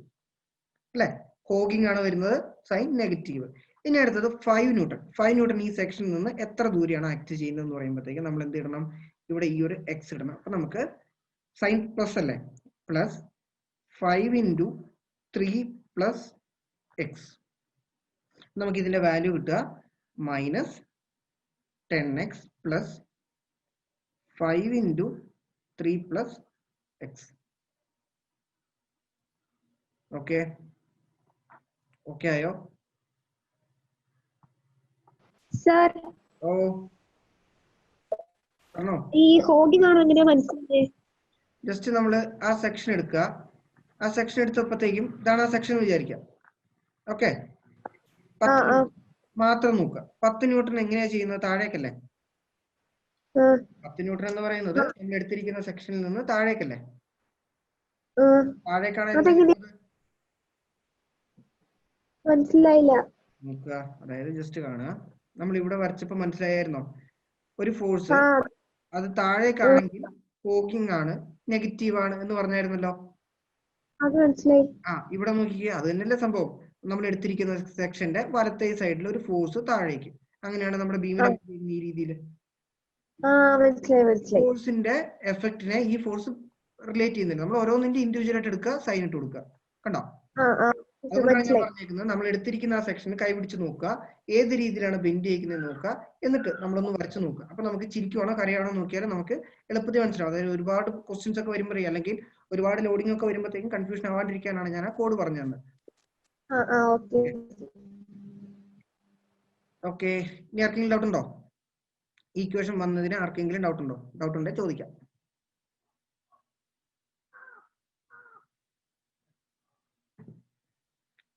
അല്ലെ. ഹോഗിങ് ആണ് വരുന്നത്, സൈൻ നെഗറ്റീവ്. ഇനി അടുത്തത് 5 ന്യൂട്ടൺ. 5 ന്യൂട്ടൺ ഈ സെക്ഷനിൽ നിന്ന് എത്ര ദൂരെയാണ് ആക്ട് ചെയ്യുന്നത് എന്ന് പറയുമ്പോഴത്തേക്ക് നമ്മൾ എന്ത് ഇടണം, ഇവിടെ ഈ ഒരു എക്സ് ഇടണം. അപ്പൊ നമുക്ക് സൈൻ പ്ലസ് അല്ലേ, പ്ലസ് 5 ഇൻറ്റു 3 പ്ലസ് എക്സ്. നമുക്ക് ഇതിന്റെ വാല്യൂ കിട്ടുക minus 10x plus 5 into 3 plus X. Okay okay ആയോ? സർ ഓ ആണോ? ഈ ഹോഗിങ് ആണോ എങ്ങനെയാ മനസ്സിലായേ? ജസ്റ്റ് നമ്മൾ ആ സെക്ഷൻ എടുക്കുക. ആ സെക്ഷൻ എടുത്തപ്പോഴത്തേക്കും ഇതാണ് ആ സെക്ഷൻ വിചാരിക്കാം. ഓക്കെ, മാത്രം നോക്കുക. 10 ന്യൂട്ടൺ എങ്ങനെയാ ചെയ്യുന്നത്? താഴേക്കല്ലേ. 10 ന്യൂട്ടൺ എന്ന് പറയുന്നത് നമ്മൾ എടുത്തിരിക്കുന്ന സെക്ഷനിൽ നിന്ന് താഴേക്കല്ലേ. താഴേക്കാണ് മനസ്സിലായില്ല. നോക്കുക, അതായത് ജസ്റ്റ് കാണുക. നമ്മൾ ഇവിടെ വരച്ചപ്പോ മനസ്സിലായിരുന്നോ, ഒരു ഫോഴ്സ് അത് താഴേക്കാണെങ്കിൽ ഹോക്കിംഗ് ആണ്, നെഗറ്റീവ് ആണ് എന്ന് പറഞ്ഞായിരുന്നല്ലോ. ആ ഇവിടെ നോക്കിക്കുക, അത് തന്നെയല്ലേ സംഭവം. നമ്മൾ എടുത്തിരിക്കുന്ന സെക്ഷന്റെ വലത്തേ സൈഡിൽ ഒരു ഫോഴ്സ് താഴേക്ക്, അങ്ങനെയാണ് നമ്മുടെ ബീമിനെ ഈ രീതിയിൽ. ഫോഴ്സിന്റെ എഫക്റ്റിനെ ഈ ഫോഴ്സ് റിലേറ്റ് ചെയ്യുന്നില്ല. നമ്മൾ ഓരോന്നിന്റെ ഇൻഡിവിജ്വൽ ആയിട്ട് എടുക്കുക, സൈൻ ഇട്ട് കൊടുക്കുക. കണ്ടോ? അതുകൊണ്ടാണ് ഞാൻ പറഞ്ഞേക്കുന്നത്, നമ്മൾ എടുത്തിരിക്കുന്ന ആ സെക്ഷൻ കൈപിടിച്ച് നോക്കുക, ഏത് രീതിയിലാണ് ബെൻഡ് ചെയ്യിക്കുന്നത് നോക്കുക, എന്നിട്ട് നമ്മളൊന്ന് വരച്ച് നോക്കുക. അപ്പൊ നമുക്ക് ചിരിക്കുവാണോ കരയാണോ നോക്കിയാൽ നമുക്ക് എളുപ്പത്തിൽ മനസ്സിലാവും. അതായത് ഒരുപാട് ക്വസ്റ്റ്യൻസ് ഒക്കെ വരുമ്പോഴേ, അല്ലെങ്കിൽ ഒരുപാട് ലോഡിംഗ് ഒക്കെ വരുമ്പോഴത്തേക്കും കൺഫ്യൂഷൻ ആവാണ്ടിരിക്കാനാണ് ഞാൻ ആ കോഡ് പറഞ്ഞു തന്നത്. ഓക്കെ, ഇനി ആർക്കെങ്കിലും ഡൗട്ട് ഉണ്ടോ? ഈ ഇക്വേഷൻ വന്നതിന് ആർക്കെങ്കിലും ഡൗട്ട് ഉണ്ടോ? ഡൗട്ട് ഉണ്ടെങ്കിൽ ചോദിക്കാം.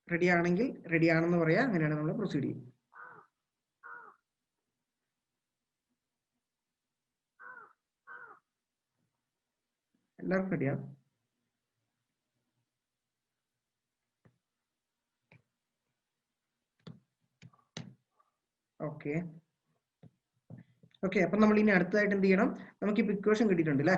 റെഡി ആണെങ്കിൽ റെഡി ആണെന്ന് പറയാ, അങ്ങനെയാണ് നമ്മൾ പ്രൊസീഡ് ചെയ്യും. എല്ലാവർക്കും റെഡിയാ? ഓക്കെ ഓക്കെ, അപ്പൊ നമ്മൾ ഇനി അടുത്തതായിട്ട് എന്ത് ചെയ്യണം, നമുക്കിപ്പോ ഇക്വേഷൻ കിട്ടിയിട്ടുണ്ട് അല്ലെ.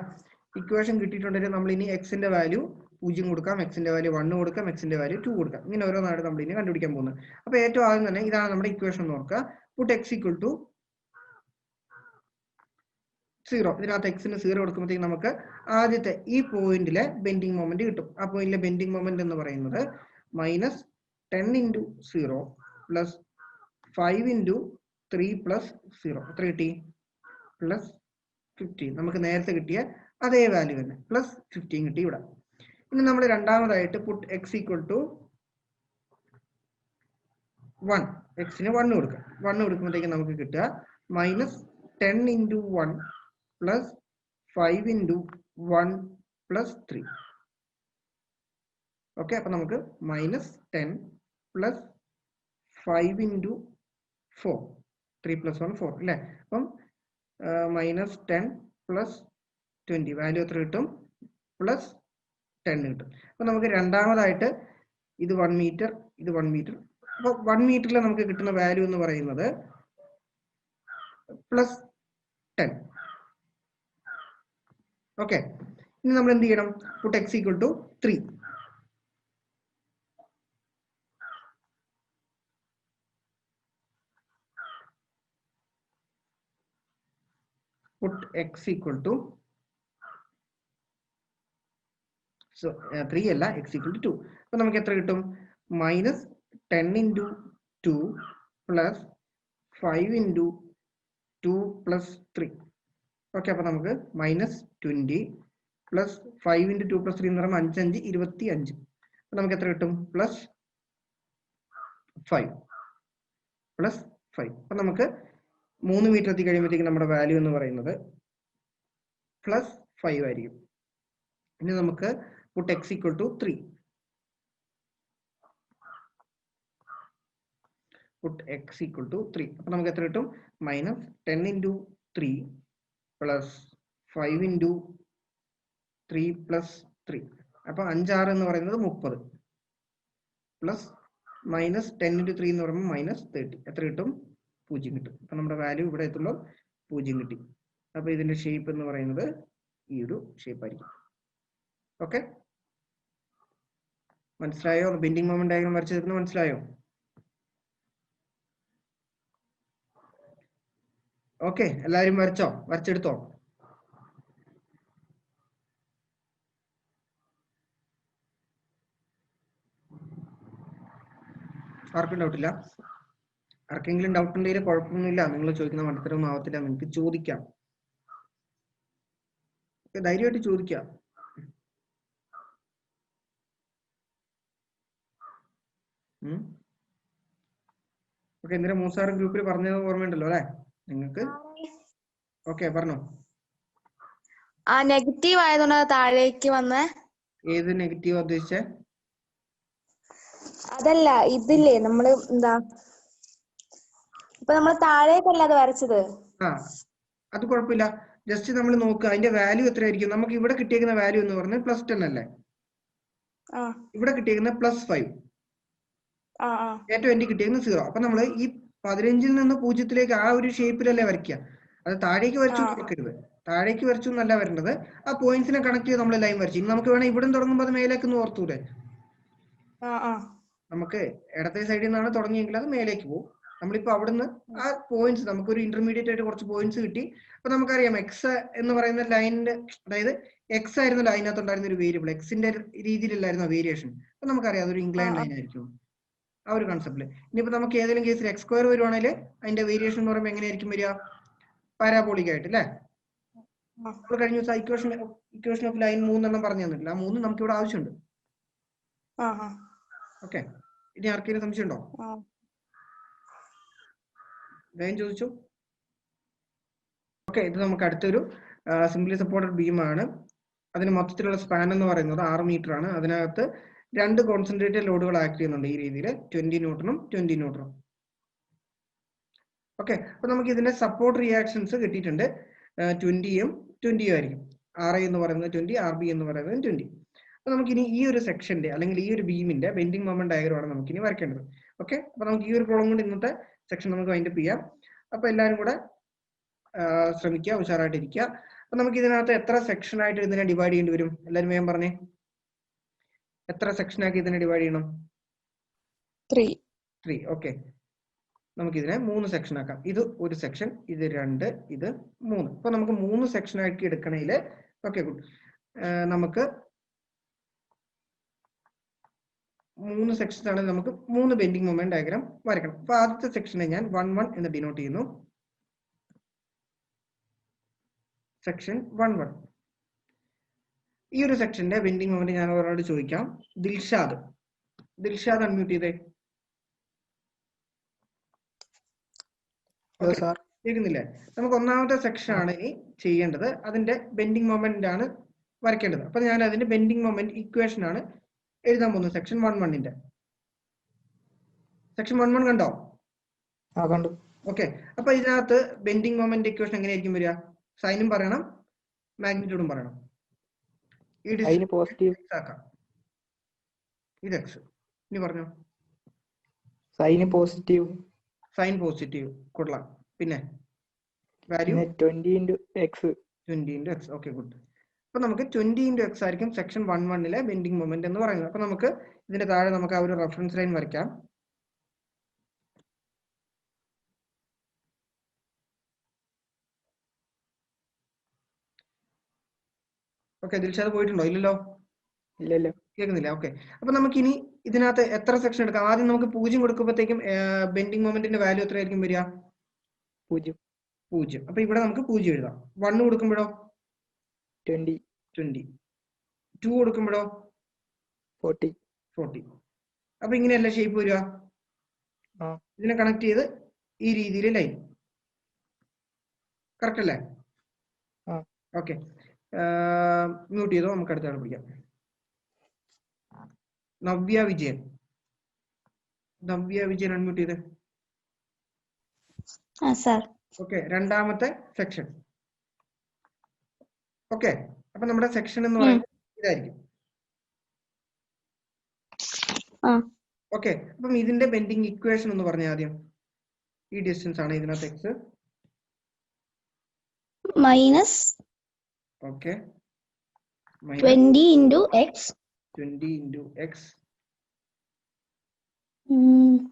ഇക്വേഷൻ കിട്ടിയിട്ടുണ്ടെങ്കിൽ നമ്മൾ ഇനി എക്സിന്റെ വാല്യൂ 0 കൊടുക്കാം, എക്സിന്റെ വാല്യൂ 1 കൊടുക്കാം, എക്സിന്റെ വാല്യൂ 2 കൊടുക്കാം. ഇങ്ങനെ ഓരോന്നാണ് നമ്മൾ ഇനി കണ്ടുപിടിക്കാൻ പോകുന്നത്. അപ്പൊ ഏറ്റവും ആദ്യം തന്നെ ഇതാണ് നമ്മുടെ ഇക്വേഷൻ എന്ന് നോക്കുക. Put x equal to 0. ഇതിനകത്ത് എക്സിന് 0 കൊടുക്കുമ്പോഴത്തേക്ക് നമുക്ക് ആദ്യത്തെ ഈ പോയിന്റിലെ ബെൻഡിങ് മൊമെന്റ് കിട്ടും. ആ പോയിന്റിലെ ബെൻഡിങ് മൊമെന്റ് എന്ന് പറയുന്നത് minus 10 into 0 plus 5 into 3 plus 0. എത്ര കിട്ടി? പ്ലസ് 15. നമുക്ക് നേരത്തെ കിട്ടിയ അതേ വാല്യൂ തന്നെ, പ്ലസ് 15 കിട്ടി ഇവിടെ. ഇനി നമ്മൾ രണ്ടാമതായിട്ട് പുട്ട് എക്സ് ഈക്വൽ ടു 1, എക്സിന് 1 കൊടുക്കുക. 1 കൊടുക്കുമ്പോഴത്തേക്ക് നമുക്ക് കിട്ടുക minus 10 into 1 plus 5 into 1 plus 3. Okay, അപ്പൊ നമുക്ക് മൈനസ് 10 പ്ലസ് 5 ഇൻറ്റു 4, 3 പ്ലസ് 1 4 അല്ലേ. അപ്പം മൈനസ് 10 പ്ലസ് 20, വാല്യൂ എത്ര കിട്ടും? പ്ലസ് 10 കിട്ടും. അപ്പൊ നമുക്ക് രണ്ടാമതായിട്ട് ഇത് 1 മീറ്റർ, ഇത് 1 മീറ്റർ. അപ്പൊ 1 മീറ്ററിൽ നമുക്ക് കിട്ടുന്ന വാല്യൂ എന്ന് പറയുന്നത് പ്ലസ് 10. ഓക്കെ, ഇനി നമ്മൾ എന്ത് ചെയ്യണം? Put x equal to 3. put x equal to, so 3 അല്ല, x equal to 2. അപ്പൊ നമുക്ക് എത്ര കിട്ടും? Minus 10 into 2 plus 5 into 2 plus 3. Okay, അപ്പൊ നമുക്ക് മൈനസ് 20 പ്ലസ് 5 ഇൻറ്റു 2 പ്ലസ് 3 എന്ന് പറയുമ്പോൾ 5 5 25. അപ്പൊ നമുക്ക് എത്ര കിട്ടും? Plus 5 plus 5. അപ്പൊ നമുക്ക് 3 മീറ്റർ എത്തി കഴിയുമ്പോഴത്തേക്കും നമ്മുടെ വാല്യൂ എന്ന് പറയുന്നത് +5 ആയിരിക്കും. ഇനി നമുക്ക് put x equal to 3. put x equal to 3. അപ്പൊ നമുക്ക് എത്ര കിട്ടും? -10 into 3 plus 5 into 3 plus 3. അപ്പൊ 5 6 എന്ന് പറയുന്നത് 30 പ്ലസ് -10 into 3 എന്ന് പറയുമ്പോൾ -30. എത്ര കിട്ടും? 0 കിട്ടും. അപ്പൊ നമ്മുടെ വാല്യൂ ഇവിടെ എത്തുമ്പോൾ 0 കിട്ടി. അപ്പൊ ഇതിന്റെ ഷേപ്പ് എന്ന് പറയുന്നത് ഈ ഒരു ഷേപ്പ് ആയിരിക്കും. ഓക്കെ, മനസ്സിലായോ? ബെൻഡിങ് മൊമെന്റ് ഡയഗ്രം വരച്ചെടുക്കുന്നത് മനസ്സിലായോ? ഓക്കെ, എല്ലാവരും വരച്ചെടുത്തോ? ആർക്കും ഡൗട്ടില്ല? ആർക്കെങ്കിലും ഡൗട്ട് ഉണ്ടെങ്കിൽ കുഴപ്പമൊന്നുമില്ല, നിങ്ങൾ ചോദിക്കുന്ന മണ്ടത്തരമൊന്നും ആവത്തില്ല, നിങ്ങൾക്ക് ചോദിക്കാം, ധൈര്യമായിട്ട് ചോദിക്കാം. ഓക്കെ, എന്തിനാ മൂസാർ ഗ്രൂപ്പിൽ പറഞ്ഞത് ഓർമ്മയുണ്ടല്ലോ അല്ലെ നിങ്ങൾക്ക്? ഓക്കെ, പറഞ്ഞോ. നെഗറ്റീവ് ആയതുകൊണ്ട് താഴേക്ക് വന്ന്. ഏത് നെഗറ്റീവ് ഉദ്ദേശിച്ചേ? അതല്ല, ഇതില്ലേ നമ്മള് എന്താ ഇപ്പൊ നമ്മൾ താഴേക്കല്ല അത് വരച്ചത്. അത് കുഴപ്പമില്ല, ജസ്റ്റ് നമ്മൾ നോക്കുക അതിന്റെ വാല്യൂ എത്രയായിരിക്കും. നമുക്ക് ഇവിടെ കിട്ടിയേക്കുന്ന വാല്യൂ എന്ന് പറഞ്ഞാൽ +10 അല്ലേ? ഇവിടെ കിട്ടിയേക്കുന്ന +5, ഏറ്റവും എൻഡ് കിട്ടിയേക്കുന്ന 0. അപ്പൊ നമ്മൾ ഈ 15ൽ നിന്ന് 0ലേക്ക് ആ ഒരു ഷേപ്പിലല്ലേ വരയ്ക്കുക. അത് താഴേക്ക് വരച്ചു നോക്കരുത്, താഴേക്ക് വരച്ചു എന്നല്ല വരേണ്ടത്. ആ പോയിന്റ്സിനെ കണക്ട് ചെയ്ത് നമ്മൾ ലൈൻ വരച്ചു. നമുക്ക് വേണേൽ ഇവിടെ തുടങ്ങുമ്പോൾ അത് മേലേക്ക് ഒന്ന് ഓർത്തൂടെ? നമുക്ക് ഇടത്തെ സൈഡിൽ നിന്നാണ് തുടങ്ങിയെങ്കിൽ അത് മേലേക്ക് പോകും. നമ്മളിപ്പോ അവിടുന്ന് ആ പോയിന്റ്സ്, നമുക്കൊരു ഇന്റർമീഡിയറ്റ് ആയിട്ട് കുറച്ച് പോയിന്റ്സ് കിട്ടി. അപ്പൊ നമുക്കറിയാം എക്സ് എന്ന് പറയുന്ന ലൈനിന്റെ, അതായത് എക്സ് ആയിരുന്നല്ലോ അതിനകത്തുണ്ടായിരുന്ന ഒരു വേരിയബിൾ, എക്സിന്റെ രീതിയിലല്ലായിരുന്നു വേരിയേഷൻ. അപ്പൊ നമുക്കറിയാം അതൊരു ഇൻക്ലൈൻ ലൈൻ ആയിരിക്കും, ആ ഒരു കൺസെപ്റ്റില്. ഇനിയിപ്പോ നമുക്ക് ഏതെങ്കിലും കേസിൽ x² വരുവാണെങ്കിൽ അതിന്റെ വേരിയേഷൻ എന്ന് പറയുമ്പോൾ എങ്ങനെയായിരിക്കും വരിക? പാരാബോളിക് ആയിട്ട് അല്ലേ? നമ്മൾ കഴിഞ്ഞ ദിവസം ഇക്വേഷൻ ഓഫ് ലൈൻ 3 എണ്ണം പറഞ്ഞു തന്നിട്ടില്ല, ആ 3 നമുക്ക് ഇവിടെ ആവശ്യമുണ്ട്. ഓക്കെ, ഇനി ആർക്കെങ്കിലും സംശയം ഉണ്ടോ? വേഗം ചോദിച്ചു. ഓക്കെ, ഇത് നമുക്ക് അടുത്തൊരു സിംപ്ലി സപ്പോർട്ടഡ് ബീം ആണ്. അതിന് മൊത്തത്തിലുള്ള സ്പാൻ എന്ന് പറയുന്നത് 6 മീറ്റർ ആണ്. അതിനകത്ത് 2 കോൺസെൻട്രേറ്റഡ് ലോഡുകൾ ആക്ട് ചെയ്യുന്നുണ്ട് ഈ രീതിയിൽ, 20 ന്യൂട്ടണും 20 ന്യൂട്ടണും. ഓക്കെ, അപ്പൊ നമുക്ക് ഇതിന്റെ സപ്പോർട്ട് റിയാക്ഷൻസ് കിട്ടിയിട്ടുണ്ട്. 20യും 20യും ആയിരിക്കും. RI എന്ന് പറയുന്നത് 20, RB എന്ന് പറയുന്നത് 20. അപ്പൊ നമുക്കിനി ഈ ഒരു സെക്ഷന്റെ അല്ലെങ്കിൽ ഈ ഒരു ബീമിന്റെ ബെൻഡിങ് മൊമെന്റ് ഡയഗ്രം ആണ് നമുക്കിനി വരയ്ക്കേണ്ടത്. ഓക്കെ, അപ്പൊ നമുക്ക് ഈ ഒരു പ്രോബ്ലം കൊണ്ട് ഇന്നത്തെ സെക്ഷൻ നമുക്ക് വൈൻഡപ്പ് ചെയ്യാം. അപ്പൊ എല്ലാവരും കൂടെ ശ്രമിക്കുക, ഉഷാറായിട്ടിരിക്കുക. അപ്പൊ നമുക്ക് ഇതിനകത്ത് എത്ര സെക്ഷൻ ആയിട്ട് ഇതിനെ ഡിവൈഡ് ചെയ്യേണ്ടി വരും? എല്ലാവരും വേഗം പറഞ്ഞേ, എത്ര സെക്ഷൻ ആക്കി ഇതിനെ ഡിവൈഡ് ചെയ്യണം? 3. ഓക്കെ, നമുക്ക് ഇതിനെ 3 സെക്ഷൻ ആക്കാം. ഇത് ഒരു സെക്ഷൻ, ഇത് 2, ഇത് 3. അപ്പൊ നമുക്ക് 3 സെക്ഷൻ ആക്കി എടുക്കണേല് ഓക്കെ ഗുഡ്, നമുക്ക് 3 സെക്ഷൻസ് ആണ്. നമുക്ക് 3 ബെൻഡിങ് മൊമെന്റ് ഡയഗ്രാം വരയ്ക്കണം. അപ്പൊ ആദ്യത്തെ സെക്ഷനെ ഞാൻ 1 എന്ന് ഡിനോട്ട് ചെയ്യുന്നു. സെക്ഷൻ 1. ഈ ഒരു സെക്ഷന്റെ ബെൻഡിങ് മൊമെന്റ് ഞാൻ ഒരാളോട് ചോദിക്കാം. ദിൽഷാദ് അൺമ്യൂട്ട് ചെയ്തേ. കേൾക്കുന്നില്ലേ? നമുക്ക് ഒന്നാമത്തെ സെക്ഷൻ ആണ് ഇനി ചെയ്യേണ്ടത്, അതിന്റെ ബെൻഡിങ് മൊമെന്റ് ആണ് വരയ്ക്കേണ്ടത്. അപ്പൊ ഞാൻ അതിന്റെ ബെൻഡിങ് മൊമെന്റ് ഇക്വേഷൻ ആണ് എഴുതാൻ പോകുന്നത്. സെക്ഷൻ 1 സെക്ഷൻ 1 കണ്ടോ? കണ്ടു. ഓക്കെ, അപ്പൊ ഇതിനകത്ത് ബെൻഡിങ് മൊമെന്റ് ഇക്വേഷൻ എങ്ങനെയായിരിക്കും വരിക? സൈനും പറയണം, മാഗ്നിറ്റ്യൂഡും പറയണം. ആക്കാം. ഇത് എക്സ്. ഇനി പറഞ്ഞോ. സൈൻ പോസിറ്റീവ് കൊള്ളാം. പിന്നെ value 20 into x. Okay good. അപ്പൊ നമുക്ക് 20 into x ആയിരിക്കും സെക്ഷൻ 1 ബെൻഡിങ് മൊമെന്റ് എന്ന് പറയുന്നത്. അപ്പൊ നമുക്ക് ഇതിന്റെ താഴെ നമുക്ക് ആ ഒരു റെഫറൻസ് ലൈൻ വരയ്ക്കാം. ഓക്കെ, ദിൽഷാദ് പോയിട്ടുണ്ടോ? ഇല്ലല്ലോ. കേൾക്കുന്നില്ല. ഓക്കെ, അപ്പൊ നമുക്ക് ഇനി ഇതിനകത്ത് എത്ര സെക്ഷൻ എടുക്കാം? ആദ്യം നമുക്ക് 0 കൊടുക്കുമ്പോഴത്തേക്കും ബെൻഡിങ് മൊമെന്റിന്റെ വാല്യൂ എത്രയായിരിക്കും വരിക? 0. അപ്പൊ ഇവിടെ നമുക്ക് 0 എഴുതാം. 1 കൊടുക്കുമ്പോഴോ 20. 2 കൊടുക്കുമ്പോഴോ 40. അപ്പൊ ഇങ്ങനെയല്ല ഷേപ്പ് വരിക. ഇതിനെ കണക്ട് ചെയ്ത് ഈ രീതിയിൽ ലൈൻ. കറക്റ്റ് അല്ലേ? ആ. ഓക്കെ, മ്യൂട്ട് ചെയ്തോ, നമുക്ക് അടുത്ത ആൾ പിടിക്കാം. നവ്യ വിജയൻ. നവ്യ വിജയൻ അൺമ്യൂട്ട് ചെയ്ത്. സർ. ഓക്കെ, രണ്ടാമത്തെ സെക്ഷൻ. ഓക്കെ, അപ്പൊ നമ്മുടെ സെക്ഷൻ എന്ന് പറയുന്നത് ഇതായിരിക്കും. ഓക്കെ, അപ്പം ഇതിന്റെ ബെൻഡിങ് ഇക്വേഷൻ എന്ന് പറഞ്ഞ ആദ്യം. ഈ ഡിസ്റ്റൻസ് ആണ് ഇതിനകത്ത് X. Minus okay, 20 into x 20 into x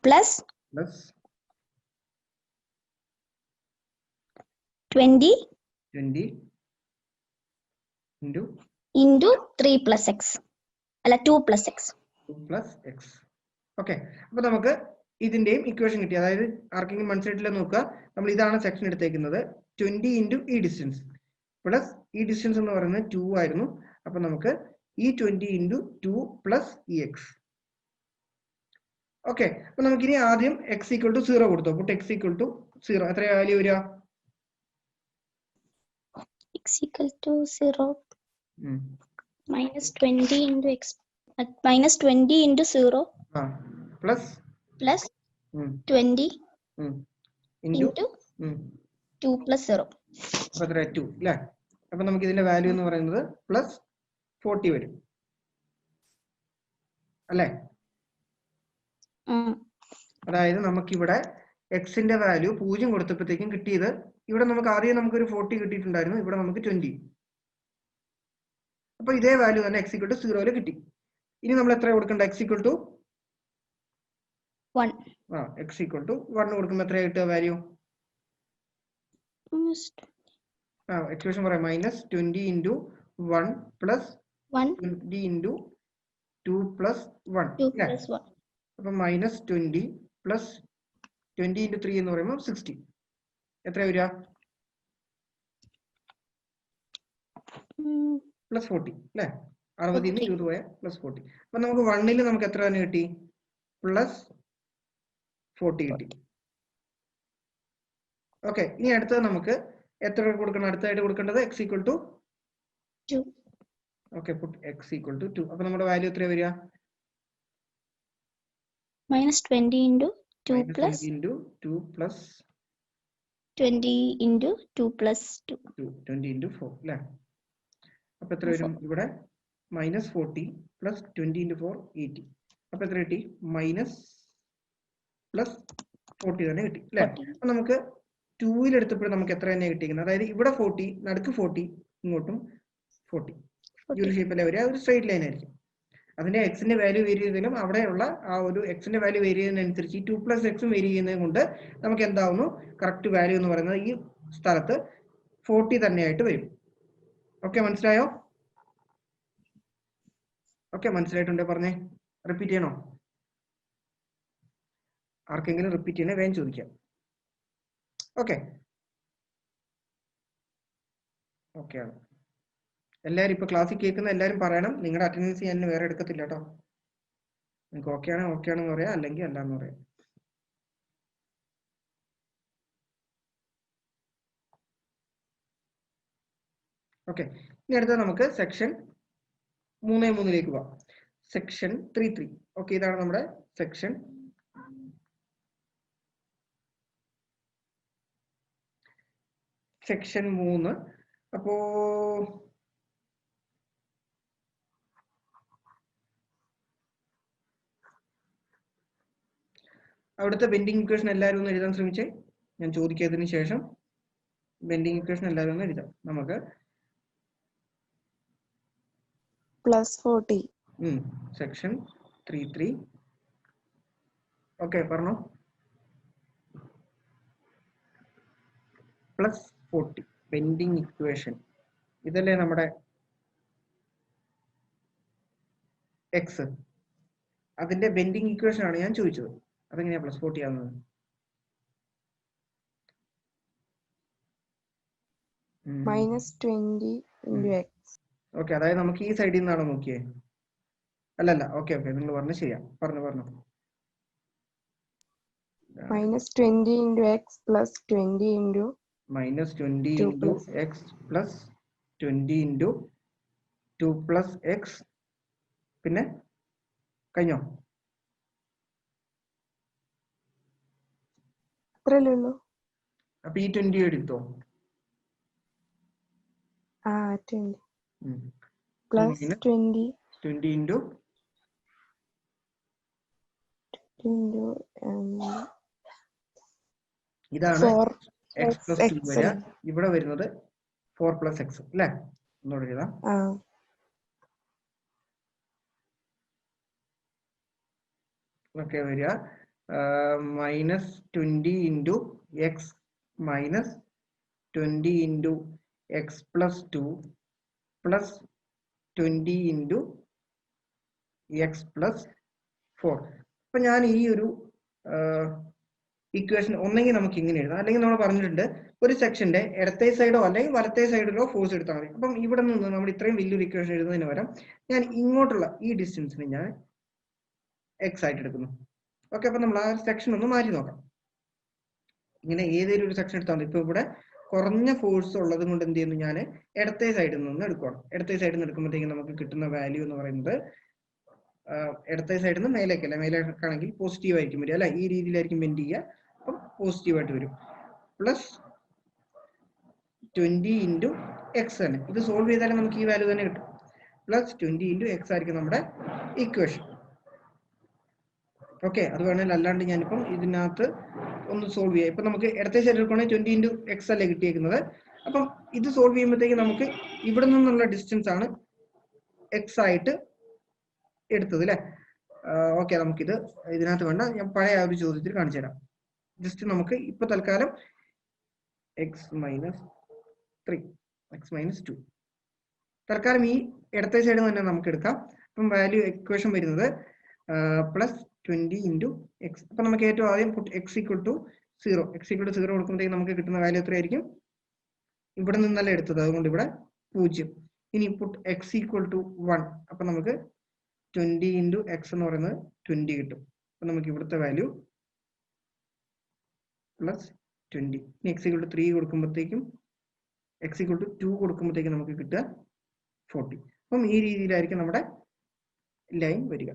plus plus 20 into 3 plus x. അല്ല 2 plus x. 2 plus x. Okay, അപ്പൊ നമുക്ക് ഇതിന്റെയും ഇക്വേഷൻ കിട്ടി. അതായത് ആർക്കെങ്കിലും മനസ്സിലായിട്ടില്ല നോക്കുക, നമ്മൾ ഇതാണ് സെക്ഷൻ എടുത്തേക്കുന്നത്. 20 into ഈ ഡിസ്റ്റൻസ് പ്ലസ് ഈ ഡിസ്റ്റൻസ് എന്ന് പറയുന്നത് 2 ആയിരുന്നു. അപ്പൊ നമുക്ക് ഈ 20 into 2 plus ഈ x. ഓക്കെ, അപ്പൊ നമുക്ക് ഇനി ആദ്യം x equal to 0 കൊടുത്തു. അപ്പോൾ x equal to 0 എത്ര വാല്യൂ വരിക? x equal to 0 minus 20 into x minus 20 into 0 plus 20 into 2 plus 0. അപ്പൊ എത്ര 2 അല്ലേ? അപ്പൊ നമുക്ക് ഇതിന്റെ വാല്യൂ എന്ന് പറയുന്നത് പ്ലസ് 40 വരും അല്ലേ? അതായത് നമുക്കിവിടെ എക്സിന്റെ വാല്യൂ 0 കൊടുത്തപ്പോഴത്തേക്കും കിട്ടിയത്, ഇവിടെ നമുക്ക് ആദ്യം നമുക്കൊരു 40 കിട്ടിയിട്ടുണ്ടായിരുന്നു, ഇവിടെ നമുക്ക് 20. അപ്പൊ ഇതേ വാല്യൂ തന്നെ x equal to 0 കിട്ടി. ഇനി നമ്മൾ എത്ര കൊടുക്കണ്ട? x equal to 1. x equal to 1 കൊടുക്കുമ്പോൾ എത്ര കിട്ടുക വാല്യൂ? എക്സ്പ്രഷൻ പറയാം, minus 20 into 1 plus 20 into 2 plus 1. അപ്പൊ മൈനസ് 20 പ്ലസ് 20 into 3 എന്ന് പറയുമ്പോൾ 60. എത്ര വരിക? പ്ലസ് 40 അല്ലെ? 60 20 പോയ പ്ലസ് 40. അപ്പൊ നമുക്ക് 1 നമുക്ക് എത്ര തന്നെ കിട്ടി? പ്ലസ് 40 കിട്ടി. ഓക്കെ, ഇനി അടുത്തത് നമുക്ക് എത്ര കൊടുക്കണം? അടുത്തായിട്ട് കൊടുക്കേണ്ടത് x equal to 2. Okay, put x equal to 2. അപ്പൊ നമ്മുടെ വാല്യൂ എത്ര വരിക? minus 20 into 2 plus 20 into 2 plus 20 into 2 plus 2. 20 into 4 അല്ലേ? അപ്പൊ എത്ര വരും? ഇവിടെ മൈനസ് 40 പ്ലസ് 20 into 4 80. അപ്പൊ എത്ര കിട്ടി? മൈനസ് പ്ലസ് 40 തന്നെ കിട്ടി അല്ലേ? അപ്പൊ നമുക്ക് 2 എടുത്തപ്പോൾ നമുക്ക് എത്ര തന്നെ കിട്ടിയിരിക്കുന്നത്? അതായത് ഇവിടെ 40, നടുക്ക് 40, ഇങ്ങോട്ടും 40. ഈ ഒരു ഷേപ്പിലെ വരിക, ഒരു സ്ട്രൈറ്റ് ലൈൻ ആയിരിക്കും. അതിന്റെ എക്സിന്റെ വാല്യൂ വേരി ചെയ്യുന്നതിനും അവിടെയുള്ള ആ ഒരു എക്സിന്റെ വാല്യൂ വേരി ചെയ്യുന്നതിനനുസരിച്ച് ഈ 2 plus എക്സും വേരി ചെയ്യുന്നത് കൊണ്ട് നമുക്ക് എന്താവുന്നു? കറക്റ്റ് വാല്യൂ എന്ന് പറയുന്നത് ഈ സ്ഥലത്ത് 40 തന്നെയായിട്ട് വരും. ഓക്കെ, മനസ്സിലായോ? ഓക്കെ, മനസ്സിലായിട്ടുണ്ടോ? പറഞ്ഞേ, റിപ്പീറ്റ് ചെയ്യണോ? ആർക്കെങ്കിലും റിപ്പീറ്റ് ചെയ്യണേ വേഗം ചോദിക്കാം. ഓക്കെ ഓക്കെ ആണ്. എല്ലാവരും ഇപ്പൊ ക്ലാസ്സിൽ കേൾക്കുന്ന എല്ലാവരും പറയണം. നിങ്ങളുടെ അറ്റൻഡൻസ് ഞാൻ വേറെ എടുക്കത്തില്ല കേട്ടോ. നിങ്ങൾക്ക് ഓക്കെ ആണെന്ന് പറയാം, അല്ലെങ്കിൽ അല്ല എന്ന് പറയാം. ഓക്കെ, ഇനി അടുത്ത നമുക്ക് സെക്ഷൻ 3.3 പോവാം. സെക്ഷൻ 3.3. ഓക്കെ, ഇതാണ് നമ്മുടെ സെക്ഷൻ. സെക്ഷൻ 3. അപ്പോ അവിടുത്തെ ബെൻഡിങ് ഇക്വേഷൻ എല്ലാവരും ഒന്ന് എഴുതാൻ ശ്രമിച്ചേ. ഞാൻ ചോദിക്കാത്തതിന് ശേഷം ബെൻഡിങ് ഇക്വേഷൻ എല്ലാവരും ഒന്ന് എഴുതാം. നമുക്ക് +40. സെക്ഷൻ 3.3. ഓക്കെ, പറഞ്ഞോ. +40 ബെൻഡിങ് ഇക്വേഷൻ. ഇതല്ലേ നമ്മുടെ എക്സ്? അതിന്റെ ബെൻഡിങ് ഇക്വേഷൻ ആണ് ഞാൻ ചോദിച്ചത്. അതെങ്ങനെയാ +40 ആവുന്നത്? -20 into x. ഓക്കെ, അതായത് നമുക്ക് ഈ സൈഡിൽ നിന്നാണോ നോക്കിയേ? അല്ലല്ല, ഓക്കെ നിങ്ങൾ പറഞ്ഞു ശരിയാ. പറഞ്ഞു minus 20 into x plus 20 into minus 20 2 into plus x plus 20 into 2 plus x. പിന്നെ കഴിഞ്ഞോ? അത്രയല്ലേ ഉള്ളൂ. അപ്പൊ ഈ 20 എടുത്തോ. 20 plus 20 into ഇതാണ് 4 x plus plus 2 x വരിക. ഇവിടെ വരുന്നത് 4 plus x അല്ലേ? ഒന്നുകൂടെ എഴുതാം. ഓക്കെ വരിക minus 20 into x minus 20 into x plus 2 plus 20 into x plus 4. അപ്പൊ ഞാൻ ഈ ഒരു ഇക്വേഷൻ ഒന്നെങ്കിൽ നമുക്ക് ഇങ്ങനെ എഴുതാം, അല്ലെങ്കിൽ നമ്മൾ പറഞ്ഞിട്ടുണ്ട് ഒരു സെക്ഷന്റെ ഇടത്തെ സൈഡോ അല്ലെങ്കിൽ വലത്തെ സൈഡിലോ ഫോഴ്സ് എടുത്താൽ മതി. അപ്പം ഇവിടെ നിന്ന് നമ്മൾ ഇത്രയും വലിയൊരു ഇക്വേഷൻ എഴുതുന്നതിന് പകരം ഞാൻ ഇങ്ങോട്ടുള്ള ഈ ഡിസ്റ്റൻസിന് ഞാൻ എക്സ് ആയിട്ട് എടുക്കുന്നു. ഓക്കെ, അപ്പൊ നമ്മൾ ആ സെക്ഷൻ ഒന്ന് മാറ്റി നോക്കാം. ഇങ്ങനെ ഏതെങ്കിലും ഒരു സെക്ഷൻ എടുത്താൽ മതി. ഇപ്പൊ ഇവിടെ കുറഞ്ഞ ഫോഴ്സ് ഉള്ളത് കൊണ്ട് എന്ത് ചെയ്യുന്നു, ഞാൻ ഇടത്തെ സൈഡിൽ നിന്ന് എടുക്കണം. ഇടത്തെ സൈഡിൽ നിന്ന് എടുക്കുമ്പോഴത്തേക്കും നമുക്ക് കിട്ടുന്ന വാല്യൂ എന്ന് പറയുന്നത് ഇടത്തെ സൈഡിൽ നിന്ന് മേലേക്കല്ല, മേലേക്കാണെങ്കിൽ പോസിറ്റീവ് ആയിരിക്കും വരിക അല്ലെ, ഈ രീതിയിലായിരിക്കും ബെൻഡ് ചെയ്യുക. അപ്പം പോസിറ്റീവ് ആയിട്ട് വരും. പ്ലസ് 20 into x തന്നെ. ഇത് സോൾവ് ചെയ്താലും നമുക്ക് ഈ വാല്യൂ തന്നെ കിട്ടും. പ്ലസ് 20 into x ആയിരിക്കും നമ്മുടെ ഇക്വേഷൻ. ഓക്കെ, അത് വേണമെങ്കിൽ അല്ലാണ്ട് ഞാനിപ്പം ഇതിനകത്ത് ഒന്ന് സോൾവ് ചെയ്യാം. ഇപ്പൊ നമുക്ക് ഇടത്തെ സൈഡ് എടുക്കുകയാണെങ്കിൽ 20 into x അല്ലേ കിട്ടിയേക്കുന്നത്. അപ്പം ഇത് സോൾവ് ചെയ്യുമ്പോഴത്തേക്ക് നമുക്ക് ഇവിടെ നിന്നുള്ള ഡിസ്റ്റൻസ് ആണ് x ആയിട്ട് എടുത്തത് അല്ലെ. ഓക്കെ, നമുക്കിത് ഇതിനകത്ത് വേണ്ട, ഞാൻ പഴയ ആ ഒരു ചോദ്യത്തിൽ കാണിച്ചു തരാം. ജസ്റ്റ് നമുക്ക് ഇപ്പൊ തൽക്കാലം x minus 3 x minus 2 തൽക്കാലം ഈ ഇടത്തെ സൈഡ് തന്നെ നമുക്ക് എടുക്കാം. അപ്പം വാല്യൂ ഇക്വേഷൻ വരുന്നത് പ്ലസ് 20 into x. അപ്പൊ നമുക്ക് ഏറ്റവും ആദ്യം പുട്ട് x equal to 0 കൊടുക്കുമ്പോഴത്തേക്ക് നമുക്ക് കിട്ടുന്ന വാല്യൂ എത്രയായിരിക്കും? ഇവിടെ നിന്നല്ല എടുത്തത്, അതുകൊണ്ട് ഇവിടെ 0. ഇനി പുട്ട് x equal to 1. അപ്പൊ നമുക്ക് 20 into x എന്ന് പറയുന്നത് 20 കിട്ടും. അപ്പൊ നമുക്ക് ഇവിടുത്തെ വാല്യൂ പ്ലസ് 20. ഇനി x equal to 3 കൊടുക്കുമ്പോഴത്തേക്കും x equal to 2 കൊടുക്കുമ്പോഴത്തേക്കും നമുക്ക് കിട്ടുക 40. അപ്പം ഈ രീതിയിലായിരിക്കും നമ്മുടെ ലൈൻ വരിക.